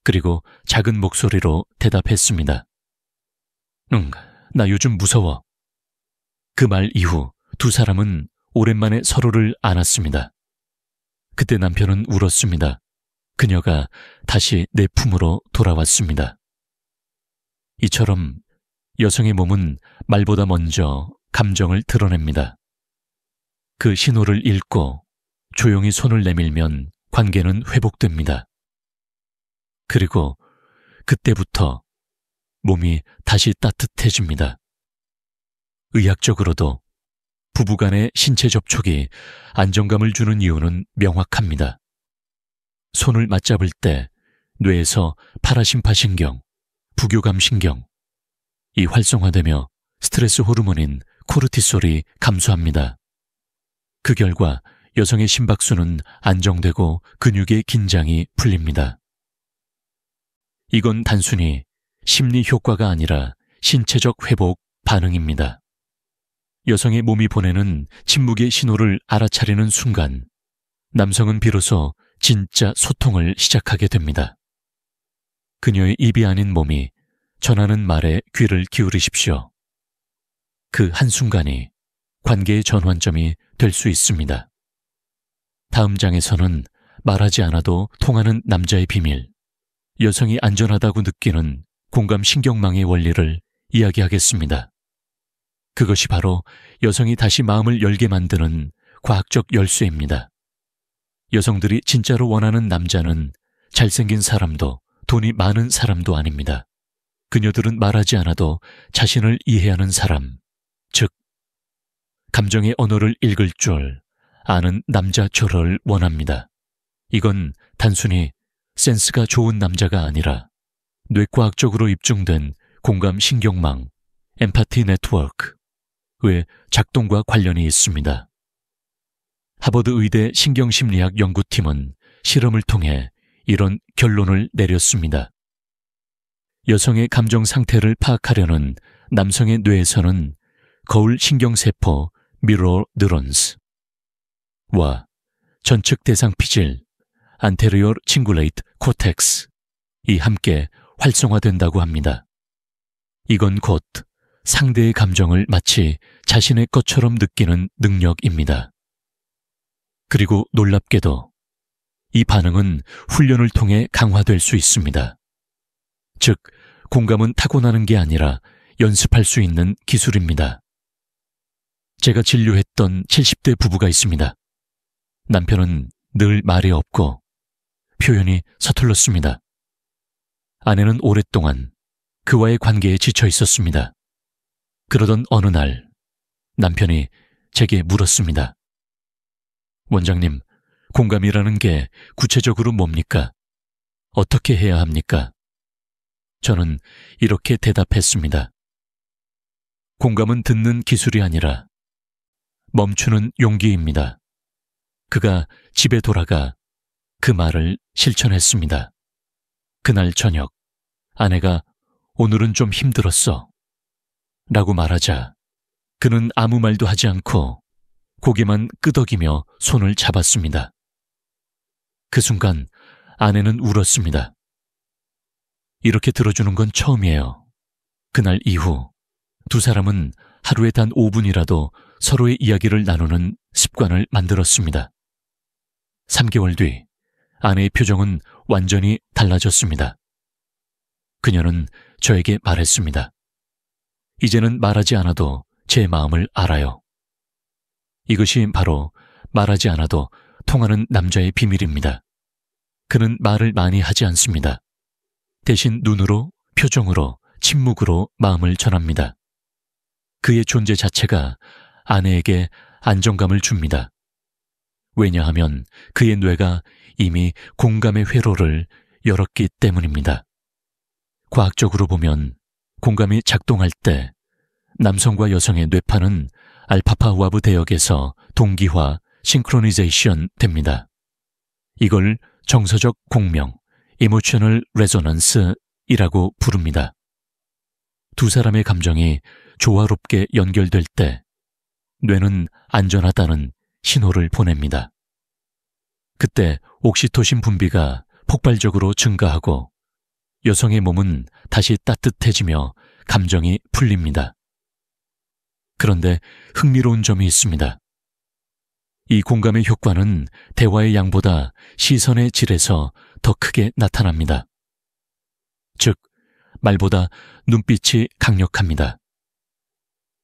그리고 작은 목소리로 대답했습니다. 응, 나 요즘 무서워. 그 말 이후 2사람은 오랜만에 서로를 안았습니다. 그때 남편은 울었습니다. 그녀가 다시 내 품으로 돌아왔습니다. 이처럼 여성의 몸은 말보다 먼저 감정을 드러냅니다. 그 신호를 읽고 조용히 손을 내밀면 관계는 회복됩니다. 그리고 그때부터 몸이 다시 따뜻해집니다. 의학적으로도 부부간의 신체 접촉이 안정감을 주는 이유는 명확합니다. 손을 맞잡을 때 뇌에서 파라심파신경, 부교감신경, 이 활성화되며 스트레스 호르몬인 코르티솔이 감소합니다. 그 결과 여성의 심박수는 안정되고 근육의 긴장이 풀립니다. 이건 단순히 심리 효과가 아니라 신체적 회복 반응입니다. 여성의 몸이 보내는 침묵의 신호를 알아차리는 순간 남성은 비로소 진짜 소통을 시작하게 됩니다. 그녀의 입이 아닌 몸이 전하는 말에 귀를 기울이십시오. 그 한순간이 관계의 전환점이 될 수 있습니다. 다음 장에서는 말하지 않아도 통하는 남자의 비밀, 여성이 안전하다고 느끼는 공감신경망의 원리를 이야기하겠습니다. 그것이 바로 여성이 다시 마음을 열게 만드는 과학적 열쇠입니다. 여성들이 진짜로 원하는 남자는 잘생긴 사람도 돈이 많은 사람도 아닙니다. 그녀들은 말하지 않아도 자신을 이해하는 사람, 즉 감정의 언어를 읽을 줄 아는 남자처를 원합니다. 이건 단순히 센스가 좋은 남자가 아니라 뇌과학적으로 입증된 공감 신경망, 엠파티 네트워크의 작동과 관련이 있습니다. 하버드 의대 신경심리학 연구팀은 실험을 통해 이런 결론을 내렸습니다. 여성의 감정 상태를 파악하려는 남성의 뇌에서는 거울 신경세포 미러 뉴런스와 전측 대상 피질 안테리어 칭굴레이트 코텍스이 함께 활성화된다고 합니다. 이건 곧 상대의 감정을 마치 자신의 것처럼 느끼는 능력입니다. 그리고 놀랍게도 이 반응은 훈련을 통해 강화될 수 있습니다. 즉, 공감은 타고나는 게 아니라 연습할 수 있는 기술입니다. 제가 진료했던 70대 부부가 있습니다. 남편은 늘 말이 없고 표현이 서툴렀습니다. 아내는 오랫동안 그와의 관계에 지쳐 있었습니다. 그러던 어느 날 남편이 제게 물었습니다. 원장님, 공감이라는 게 구체적으로 뭡니까? 어떻게 해야 합니까? 저는 이렇게 대답했습니다. 공감은 듣는 기술이 아니라 멈추는 용기입니다. 그가 집에 돌아가 그 말을 실천했습니다. 그날 저녁 아내가 오늘은 좀 힘들었어 라고 말하자 그는 아무 말도 하지 않고 고개만 끄덕이며 손을 잡았습니다. 그 순간 아내는 울었습니다. 이렇게 들어주는 건 처음이에요. 그날 이후 두 사람은 하루에 단 5분이라도 서로의 이야기를 나누는 습관을 만들었습니다. 3개월 뒤 아내의 표정은 완전히 달라졌습니다. 그녀는 저에게 말했습니다. 이제는 말하지 않아도 제 마음을 알아요. 이것이 바로 말하지 않아도 통하는 남자의 비밀입니다. 그는 말을 많이 하지 않습니다. 대신 눈으로, 표정으로, 침묵으로 마음을 전합니다. 그의 존재 자체가 아내에게 안정감을 줍니다. 왜냐하면 그의 뇌가 이미 공감의 회로를 열었기 때문입니다. 과학적으로 보면 공감이 작동할 때 남성과 여성의 뇌파는 알파파와브 대역에서 동기화, 싱크로니제이션 됩니다. 이걸 정서적 공명, 이모셔널 레조넌스이라고 부릅니다. 두 사람의 감정이 조화롭게 연결될 때 뇌는 안전하다는 신호를 보냅니다. 그때 옥시토신 분비가 폭발적으로 증가하고 여성의 몸은 다시 따뜻해지며 감정이 풀립니다. 그런데 흥미로운 점이 있습니다. 이 공감의 효과는 대화의 양보다 시선의 질에서 더 크게 나타납니다. 즉, 말보다 눈빛이 강력합니다.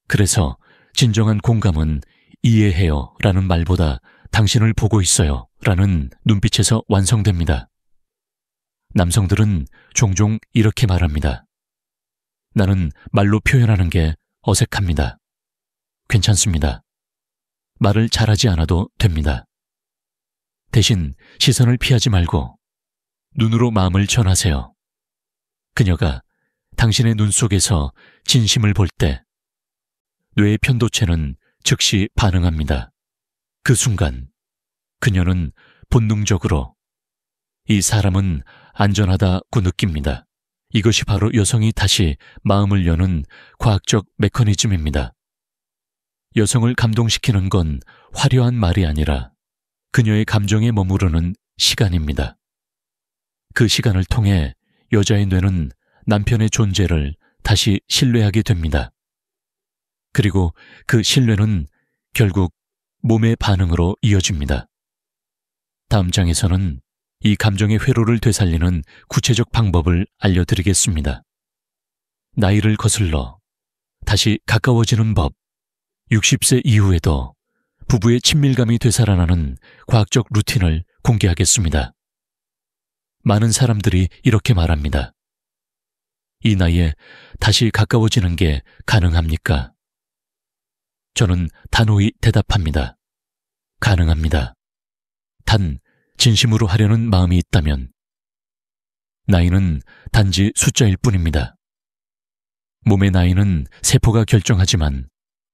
그래서 진정한 공감은 이해해요 라는 말보다 당신을 보고 있어요 라는 눈빛에서 완성됩니다. 남성들은 종종 이렇게 말합니다. 나는 말로 표현하는 게 어색합니다. 괜찮습니다. 말을 잘하지 않아도 됩니다. 대신 시선을 피하지 말고 눈으로 마음을 전하세요. 그녀가 당신의 눈 속에서 진심을 볼 때 뇌의 편도체는 즉시 반응합니다. 그 순간 그녀는 본능적으로 이 사람은 안전하다고 느낍니다. 이것이 바로 여성이 다시 마음을 여는 과학적 메커니즘입니다. 여성을 감동시키는 건 화려한 말이 아니라 그녀의 감정에 머무르는 시간입니다. 그 시간을 통해 여자의 뇌는 남편의 존재를 다시 신뢰하게 됩니다. 그리고 그 신뢰는 결국 몸의 반응으로 이어집니다. 다음 장에서는 이 감정의 회로를 되살리는 구체적 방법을 알려드리겠습니다. 나이를 거슬러 다시 가까워지는 법 60세 이후에도 부부의 친밀감이 되살아나는 과학적 루틴을 공개하겠습니다. 많은 사람들이 이렇게 말합니다. 이 나이에 다시 가까워지는 게 가능합니까? 저는 단호히 대답합니다. 가능합니다. 단 진심으로 하려는 마음이 있다면. 나이는 단지 숫자일 뿐입니다. 몸의 나이는 세포가 결정하지만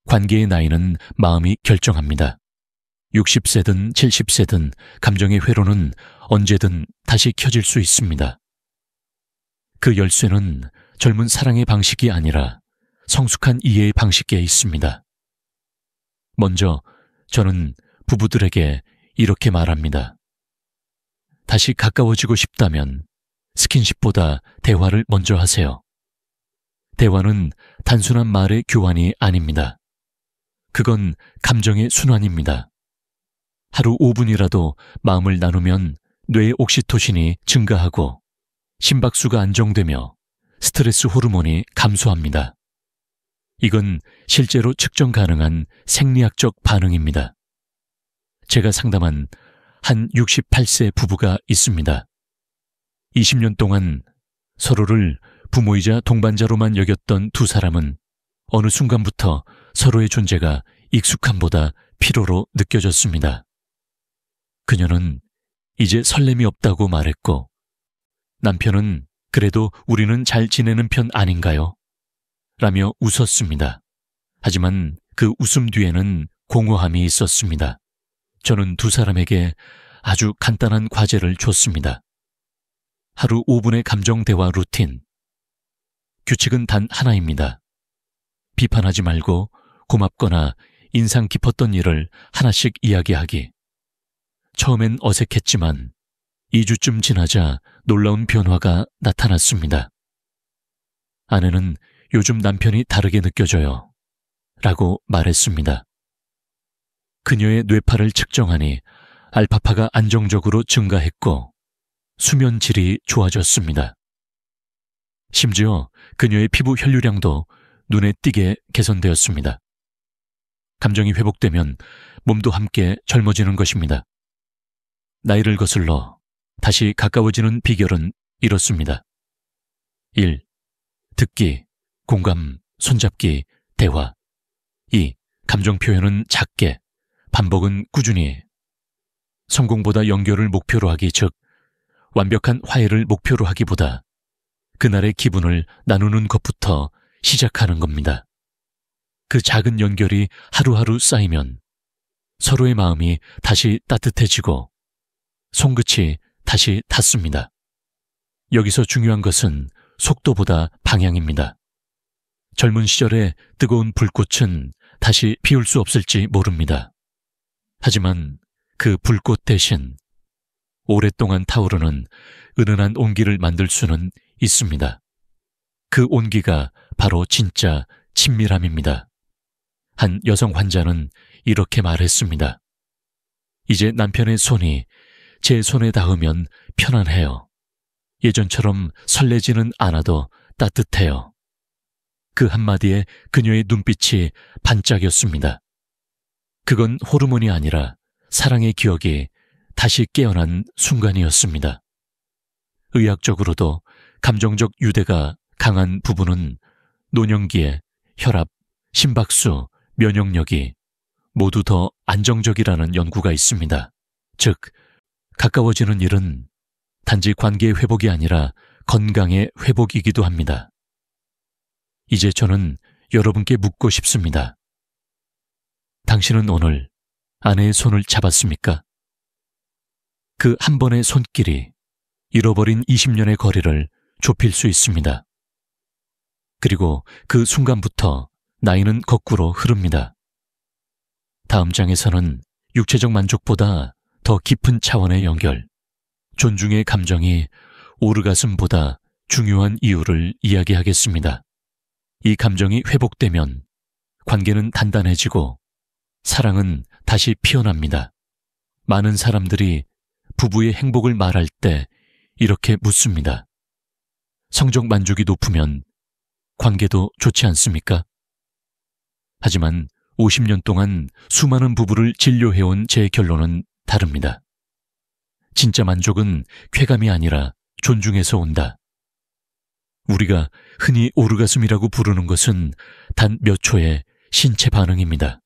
관계의 나이는 마음이 결정합니다. 60세든 70세든 감정의 회로는 언제든 다시 켜질 수 있습니다. 그 열쇠는 젊은 사랑의 방식이 아니라 성숙한 이해의 방식에 있습니다. 먼저 저는 부부들에게 이렇게 말합니다. 다시 가까워지고 싶다면 스킨십보다 대화를 먼저 하세요. 대화는 단순한 말의 교환이 아닙니다. 그건 감정의 순환입니다. 하루 5분이라도 마음을 나누면 뇌의 옥시토신이 증가하고 심박수가 안정되며 스트레스 호르몬이 감소합니다. 이건 실제로 측정 가능한 생리학적 반응입니다. 제가 상담한 한 68세 부부가 있습니다. 20년 동안 서로를 부모이자 동반자로만 여겼던 두 사람은 어느 순간부터 서로의 존재가 익숙함보다 피로로 느껴졌습니다. 그녀는 이제 설렘이 없다고 말했고, 남편은 그래도 우리는 잘 지내는 편 아닌가요? 라며 웃었습니다. 하지만 그 웃음 뒤에는 공허함이 있었습니다. 저는 두 사람에게 아주 간단한 과제를 줬습니다. 하루 5분의 감정 대화 루틴. 규칙은 단 하나입니다. 비판하지 말고 고맙거나 인상 깊었던 일을 하나씩 이야기하기. 처음엔 어색했지만 2주쯤 지나자 놀라운 변화가 나타났습니다. 아내는 요즘 남편이 다르게 느껴져요. 라고 말했습니다. 그녀의 뇌파를 측정하니 알파파가 안정적으로 증가했고 수면 질이 좋아졌습니다. 심지어 그녀의 피부 혈류량도 눈에 띄게 개선되었습니다. 감정이 회복되면 몸도 함께 젊어지는 것입니다. 나이를 거슬러 다시 가까워지는 비결은 이렇습니다. 1. 듣기, 공감, 손잡기, 대화. 2. 감정 표현은 작게, 반복은 꾸준히. 성공보다 연결을 목표로 하기, 즉 완벽한 화해를 목표로 하기보다 그날의 기분을 나누는 것부터 시작하는 겁니다. 그 작은 연결이 하루하루 쌓이면 서로의 마음이 다시 따뜻해지고 손끝이 다시 닿습니다. 여기서 중요한 것은 속도보다 방향입니다. 젊은 시절의 뜨거운 불꽃은 다시 피울 수 없을지 모릅니다. 하지만 그 불꽃 대신 오랫동안 타오르는 은은한 온기를 만들 수는 있습니다. 그 온기가 바로 진짜 친밀함입니다. 한 여성 환자는 이렇게 말했습니다. 이제 남편의 손이 제 손에 닿으면 편안해요. 예전처럼 설레지는 않아도 따뜻해요. 그 한마디에 그녀의 눈빛이 반짝였습니다. 그건 호르몬이 아니라 사랑의 기억이 다시 깨어난 순간이었습니다. 의학적으로도 감정적 유대가 강한 부부는 노년기에 혈압, 심박수, 면역력이 모두 더 안정적이라는 연구가 있습니다. 즉, 가까워지는 일은 단지 관계의 회복이 아니라 건강의 회복이기도 합니다. 이제 저는 여러분께 묻고 싶습니다. 당신은 오늘 아내의 손을 잡았습니까? 그 한 번의 손길이 잃어버린 20년의 거리를 좁힐 수 있습니다. 그리고 그 순간부터 나이는 거꾸로 흐릅니다. 다음 장에서는 육체적 만족보다 더 깊은 차원의 연결, 존중의 감정이 오르가슴보다 중요한 이유를 이야기하겠습니다. 이 감정이 회복되면 관계는 단단해지고 사랑은 다시 피어납니다. 많은 사람들이 부부의 행복을 말할 때 이렇게 묻습니다. 성적 만족이 높으면 관계도 좋지 않습니까? 하지만 50년 동안 수많은 부부를 진료해온 제 결론은 다릅니다. 진짜 만족은 쾌감이 아니라 존중에서 온다. 우리가 흔히 오르가즘이라고 부르는 것은 단 몇 초의 신체 반응입니다.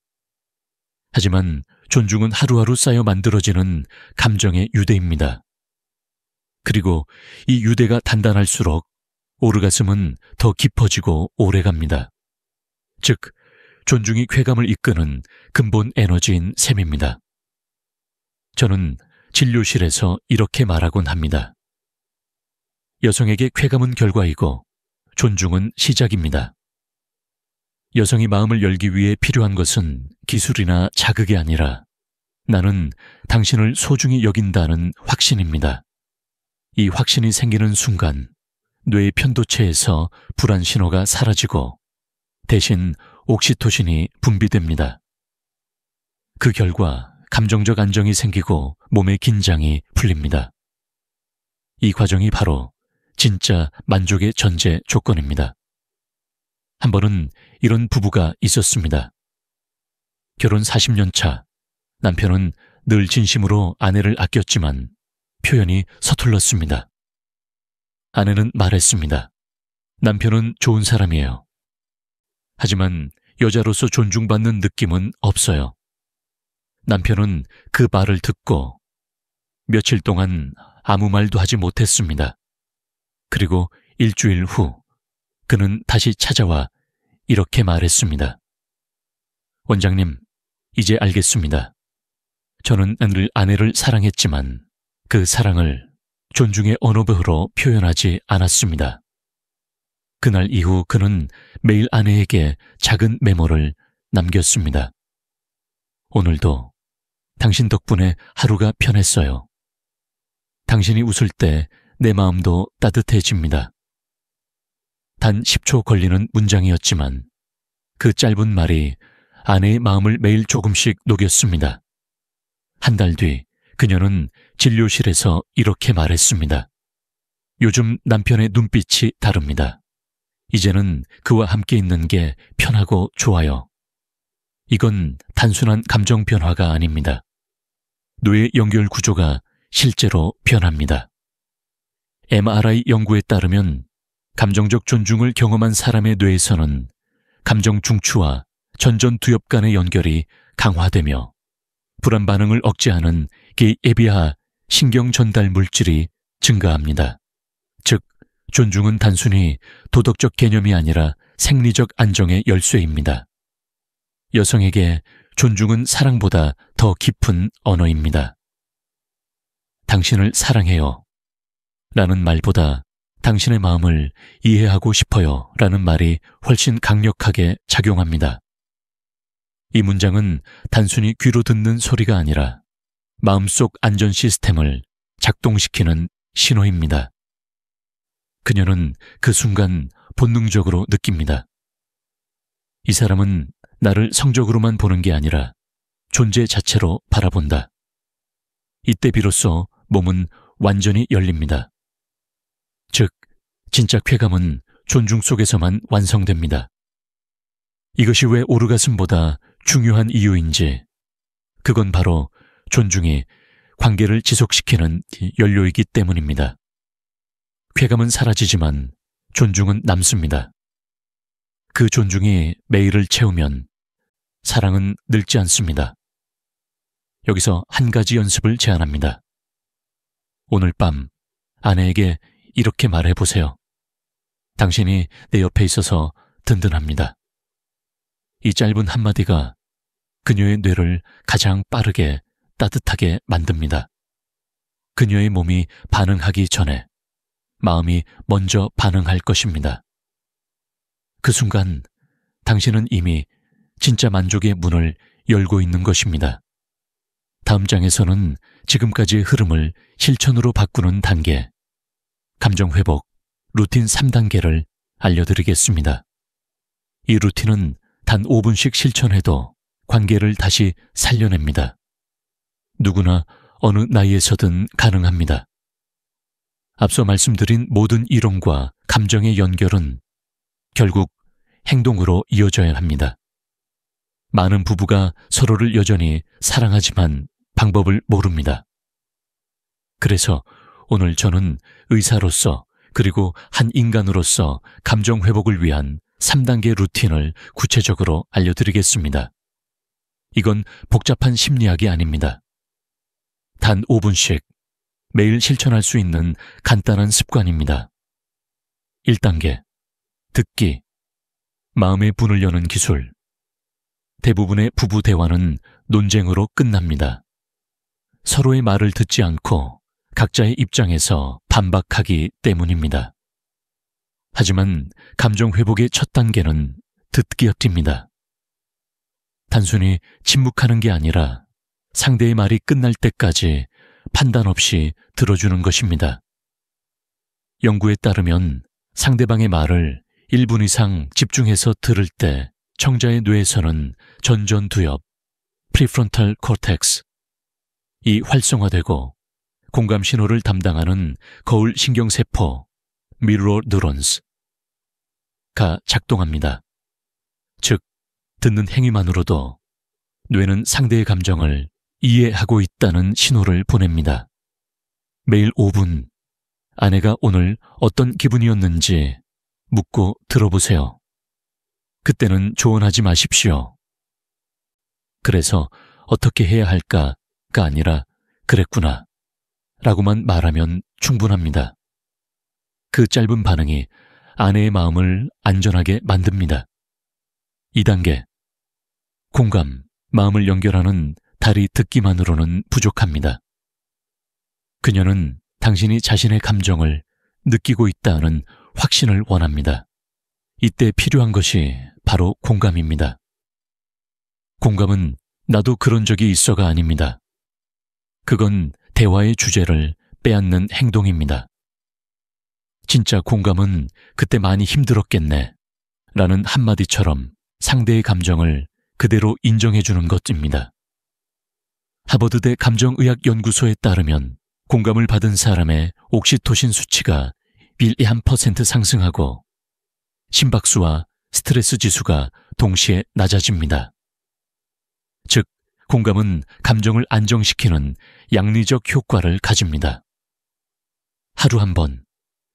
하지만 존중은 하루하루 쌓여 만들어지는 감정의 유대입니다. 그리고 이 유대가 단단할수록 오르가즘은 더 깊어지고 오래갑니다. 즉, 존중이 쾌감을 이끄는 근본 에너지인 셈입니다. 저는 진료실에서 이렇게 말하곤 합니다. 여성에게 쾌감은 결과이고 존중은 시작입니다. 여성이 마음을 열기 위해 필요한 것은 기술이나 자극이 아니라 나는 당신을 소중히 여긴다는 확신입니다. 이 확신이 생기는 순간 뇌의 편도체에서 불안 신호가 사라지고 대신 옥시토신이 분비됩니다. 그 결과 감정적 안정이 생기고 몸의 긴장이 풀립니다. 이 과정이 바로 진짜 만족의 전제 조건입니다. 한 번은 이런 부부가 있었습니다. 결혼 40년 차, 남편은 늘 진심으로 아내를 아꼈지만 표현이 서툴렀습니다. 아내는 말했습니다. 남편은 좋은 사람이에요. 하지만 여자로서 존중받는 느낌은 없어요. 남편은 그 말을 듣고 며칠 동안 아무 말도 하지 못했습니다. 그리고 일주일 후 그는 다시 찾아와 이렇게 말했습니다. 원장님, 이제 알겠습니다. 저는 늘 아내를 사랑했지만 그 사랑을 존중의 언어로 표현하지 않았습니다. 그날 이후 그는 매일 아내에게 작은 메모를 남겼습니다. 오늘도 당신 덕분에 하루가 편했어요. 당신이 웃을 때 내 마음도 따뜻해집니다. 단 10초 걸리는 문장이었지만 그 짧은 말이 아내의 마음을 매일 조금씩 녹였습니다. 한 달 뒤 그녀는 진료실에서 이렇게 말했습니다. 요즘 남편의 눈빛이 다릅니다. 이제는 그와 함께 있는 게 편하고 좋아요. 이건 단순한 감정 변화가 아닙니다. 뇌의 연결 구조가 실제로 변합니다. MRI 연구에 따르면 감정적 존중을 경험한 사람의 뇌에서는 감정 중추와 전전두엽 간의 연결이 강화되며 불안 반응을 억제하는 게이에비아 신경 전달 물질이 증가합니다. 즉, 존중은 단순히 도덕적 개념이 아니라 생리적 안정의 열쇠입니다. 여성에게 존중은 사랑보다 더 깊은 언어입니다. 당신을 사랑해요 라는 말보다 당신의 마음을 이해하고 싶어요 라는 말이 훨씬 강력하게 작용합니다. 이 문장은 단순히 귀로 듣는 소리가 아니라 마음속 안전 시스템을 작동시키는 신호입니다. 그녀는 그 순간 본능적으로 느낍니다. 이 사람은 나를 성적으로만 보는 게 아니라 존재 자체로 바라본다. 이때 비로소 몸은 완전히 열립니다. 즉, 진짜 쾌감은 존중 속에서만 완성됩니다. 이것이 왜 오르가즘보다 중요한 이유인지, 그건 바로 존중이 관계를 지속시키는 연료이기 때문입니다. 쾌감은 사라지지만 존중은 남습니다. 그 존중이 매일을 채우면 사랑은 늙지 않습니다. 여기서 한 가지 연습을 제안합니다. 오늘 밤 아내에게 이렇게 말해보세요. 당신이 내 옆에 있어서 든든합니다. 이 짧은 한마디가 그녀의 뇌를 가장 빠르게 따뜻하게 만듭니다. 그녀의 몸이 반응하기 전에 마음이 먼저 반응할 것입니다. 그 순간 당신은 이미 진짜 만족의 문을 열고 있는 것입니다. 다음 장에서는 지금까지의 흐름을 실천으로 바꾸는 단계, 감정회복, 루틴 3단계를 알려드리겠습니다. 이 루틴은 단 5분씩 실천해도 관계를 다시 살려냅니다. 누구나 어느 나이에서든 가능합니다. 앞서 말씀드린 모든 이론과 감정의 연결은 결국 행동으로 이어져야 합니다. 많은 부부가 서로를 여전히 사랑하지만 방법을 모릅니다. 그래서 오늘 저는 의사로서 그리고 한 인간으로서 감정 회복을 위한 3단계 루틴을 구체적으로 알려드리겠습니다. 이건 복잡한 심리학이 아닙니다. 단 5분씩 매일 실천할 수 있는 간단한 습관입니다. 1단계, 듣기. 마음의 문을 여는 기술. 대부분의 부부 대화는 논쟁으로 끝납니다. 서로의 말을 듣지 않고 각자의 입장에서 반박하기 때문입니다. 하지만 감정 회복의 첫 단계는 듣기였습니다. 단순히 침묵하는 게 아니라 상대의 말이 끝날 때까지 판단 없이 들어주는 것입니다. 연구에 따르면 상대방의 말을 1분 이상 집중해서 들을 때 청자의 뇌에서는 전전두엽, 프리프론탈 코텍스, 이 활성화되고 공감 신호를 담당하는 거울 신경세포, 미러 뉴런스가 작동합니다. 즉, 듣는 행위만으로도 뇌는 상대의 감정을 이해하고 있다는 신호를 보냅니다. 매일 5분, 아내가 오늘 어떤 기분이었는지 묻고 들어보세요. 그때는 조언하지 마십시오. 그래서 어떻게 해야 할까가 아니라 그랬구나 라고만 말하면 충분합니다. 그 짧은 반응이 아내의 마음을 안전하게 만듭니다. 2단계, 공감, 마음을 연결하는 다리 듣기만으로는 부족합니다. 그녀는 당신이 자신의 감정을 느끼고 있다는 확신을 원합니다. 이때 필요한 것이 바로 공감입니다. 공감은 나도 그런 적이 있어가 아닙니다. 그건 대화의 주제를 빼앗는 행동입니다. 진짜 공감은 그때 많이 힘들었겠네 라는 한마디처럼 상대의 감정을 그대로 인정해주는 것입니다. 하버드대 감정의학연구소에 따르면 공감을 받은 사람의 옥시토신 수치가 1% 상승하고 심박수와 스트레스 지수가 동시에 낮아집니다. 즉, 공감은 감정을 안정시키는 양리적 효과를 가집니다. 하루 한 번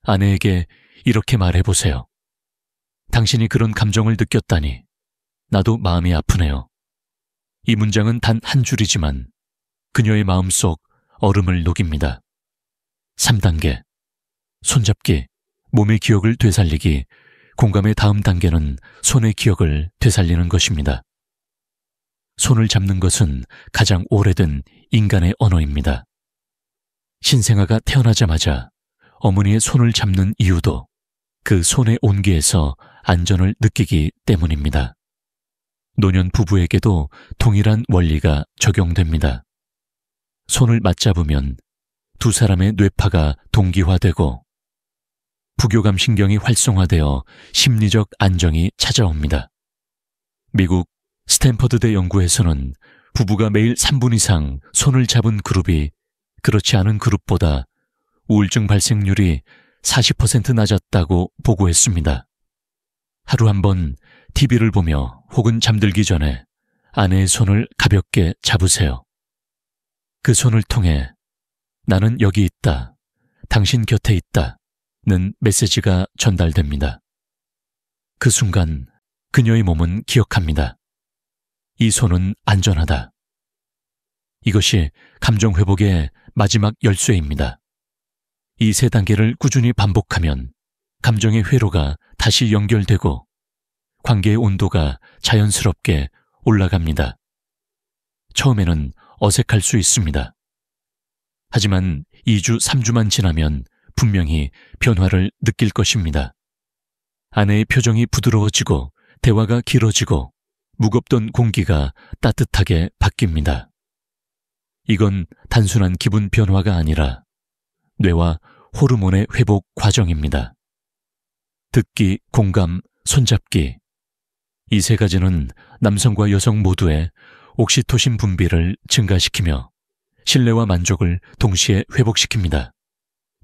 아내에게 이렇게 말해보세요. 당신이 그런 감정을 느꼈다니 나도 마음이 아프네요. 이 문장은 단 한 줄이지만 그녀의 마음속 얼음을 녹입니다. 3단계, 손잡기, 몸의 기억을 되살리기. 공감의 다음 단계는 손의 기억을 되살리는 것입니다. 손을 잡는 것은 가장 오래된 인간의 언어입니다. 신생아가 태어나자마자 어머니의 손을 잡는 이유도 그 손의 온기에서 안전을 느끼기 때문입니다. 노년 부부에게도 동일한 원리가 적용됩니다. 손을 맞잡으면 두 사람의 뇌파가 동기화되고 부교감 신경이 활성화되어 심리적 안정이 찾아옵니다. 미국 스탠퍼드대 연구에서는 부부가 매일 3분 이상 손을 잡은 그룹이 그렇지 않은 그룹보다 우울증 발생률이 40% 낮았다고 보고했습니다. 하루 한 번 TV를 보며 혹은 잠들기 전에 아내의 손을 가볍게 잡으세요. 그 손을 통해 나는 여기 있다, 당신 곁에 있다 는 메시지가 전달됩니다. 그 순간 그녀의 몸은 기억합니다. 이 손은 안전하다. 이것이 감정 회복의 마지막 열쇠입니다. 이 세 단계를 꾸준히 반복하면 감정의 회로가 다시 연결되고 관계의 온도가 자연스럽게 올라갑니다. 처음에는 어색할 수 있습니다. 하지만 2주, 3주만 지나면 분명히 변화를 느낄 것입니다. 아내의 표정이 부드러워지고 대화가 길어지고 무겁던 공기가 따뜻하게 바뀝니다. 이건 단순한 기분 변화가 아니라 뇌와 호르몬의 회복 과정입니다. 듣기, 공감, 손잡기. 이 세 가지는 남성과 여성 모두의 옥시토신 분비를 증가시키며 신뢰와 만족을 동시에 회복시킵니다.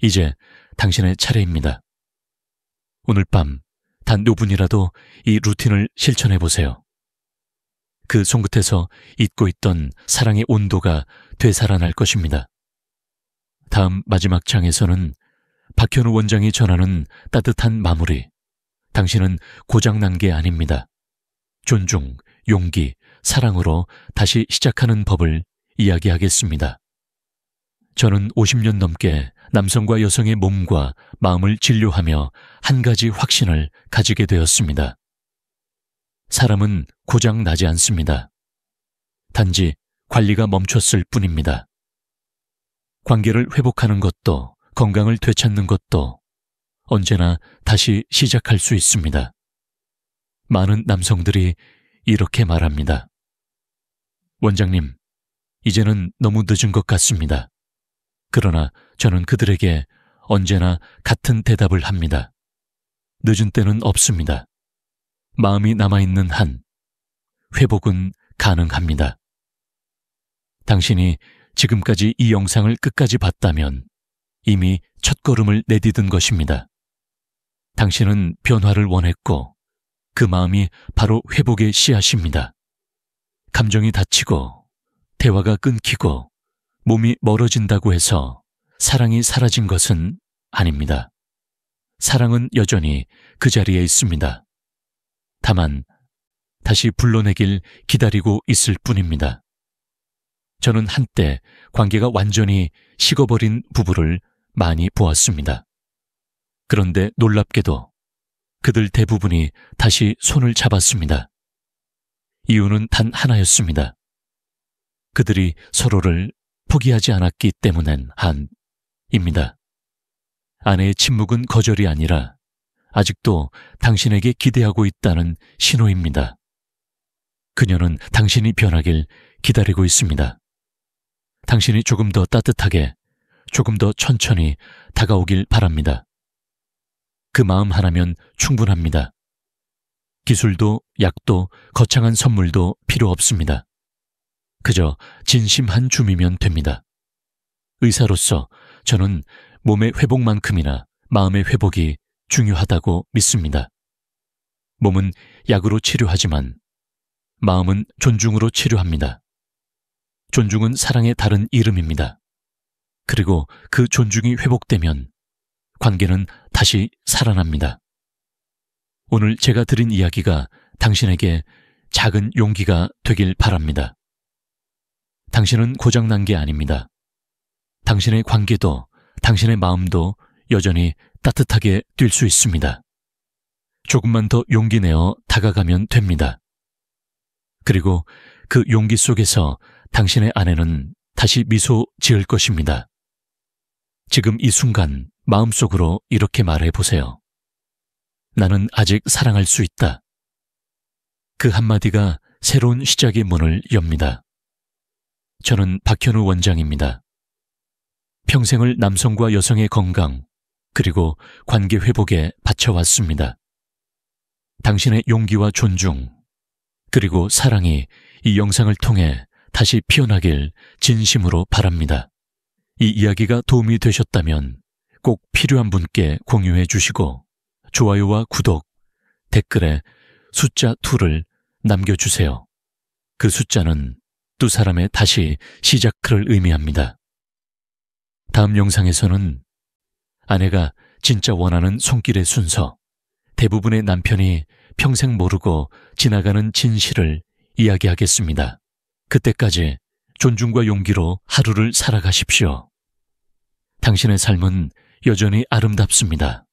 이제 당신의 차례입니다. 오늘 밤 단 5분이라도 이 루틴을 실천해 보세요. 그 손끝에서 잊고 있던 사랑의 온도가 되살아날 것입니다. 다음 마지막 장에서는 박현우 원장이 전하는 따뜻한 마무리, 당신은 고장난 게 아닙니다. 존중, 용기, 사랑으로 다시 시작하는 법을 이야기하겠습니다. 저는 50년 넘게 남성과 여성의 몸과 마음을 진료하며 한 가지 확신을 가지게 되었습니다. 사람은 고장 나지 않습니다. 단지 관리가 멈췄을 뿐입니다. 관계를 회복하는 것도 건강을 되찾는 것도 언제나 다시 시작할 수 있습니다. 많은 남성들이 이렇게 말합니다. 원장님, 이제는 너무 늦은 것 같습니다. 그러나 저는 그들에게 언제나 같은 대답을 합니다. 늦은 때는 없습니다. 마음이 남아있는 한 회복은 가능합니다. 당신이 지금까지 이 영상을 끝까지 봤다면 이미 첫걸음을 내디딘 것입니다. 당신은 변화를 원했고 그 마음이 바로 회복의 씨앗입니다. 감정이 닫히고 대화가 끊기고 몸이 멀어진다고 해서 사랑이 사라진 것은 아닙니다. 사랑은 여전히 그 자리에 있습니다. 다만 다시 불러내길 기다리고 있을 뿐입니다. 저는 한때 관계가 완전히 식어버린 부부를 많이 보았습니다. 그런데 놀랍게도 그들 대부분이 다시 손을 잡았습니다. 이유는 단 하나였습니다. 그들이 서로를 포기하지 않았기 때문엔 한입니다. 아내의 침묵은 거절이 아니라 아직도 당신에게 기대하고 있다는 신호입니다. 그녀는 당신이 변하길 기다리고 있습니다. 당신이 조금 더 따뜻하게, 조금 더 천천히 다가오길 바랍니다. 그 마음 하나면 충분합니다. 기술도, 약도, 거창한 선물도 필요 없습니다. 그저 진심 한 줌이면 됩니다. 의사로서 저는 몸의 회복만큼이나 마음의 회복이 중요하다고 믿습니다. 몸은 약으로 치료하지만 마음은 존중으로 치료합니다. 존중은 사랑의 다른 이름입니다. 그리고 그 존중이 회복되면 관계는 다시 살아납니다. 오늘 제가 드린 이야기가 당신에게 작은 용기가 되길 바랍니다. 당신은 고장난 게 아닙니다. 당신의 관계도 당신의 마음도 여전히 따뜻하게 뛸 수 있습니다. 조금만 더 용기 내어 다가가면 됩니다. 그리고 그 용기 속에서 당신의 아내는 다시 미소 지을 것입니다. 지금 이 순간 마음속으로 이렇게 말해보세요. 나는 아직 사랑할 수 있다. 그 한마디가 새로운 시작의 문을 엽니다. 저는 박현우 원장입니다. 평생을 남성과 여성의 건강, 그리고 관계 회복에 바쳐왔습니다. 당신의 용기와 존중, 그리고 사랑이 이 영상을 통해 다시 피어나길 진심으로 바랍니다. 이 이야기가 도움이 되셨다면 꼭 필요한 분께 공유해 주시고 좋아요와 구독, 댓글에 숫자 2를 남겨주세요. 그 숫자는 두 사람의 다시 시작을 의미합니다. 다음 영상에서는 아내가 진짜 원하는 손길의 순서, 대부분의 남편이 평생 모르고 지나가는 진실을 이야기하겠습니다. 그때까지 존중과 용기로 하루를 살아가십시오. 당신의 삶은 여전히 아름답습니다.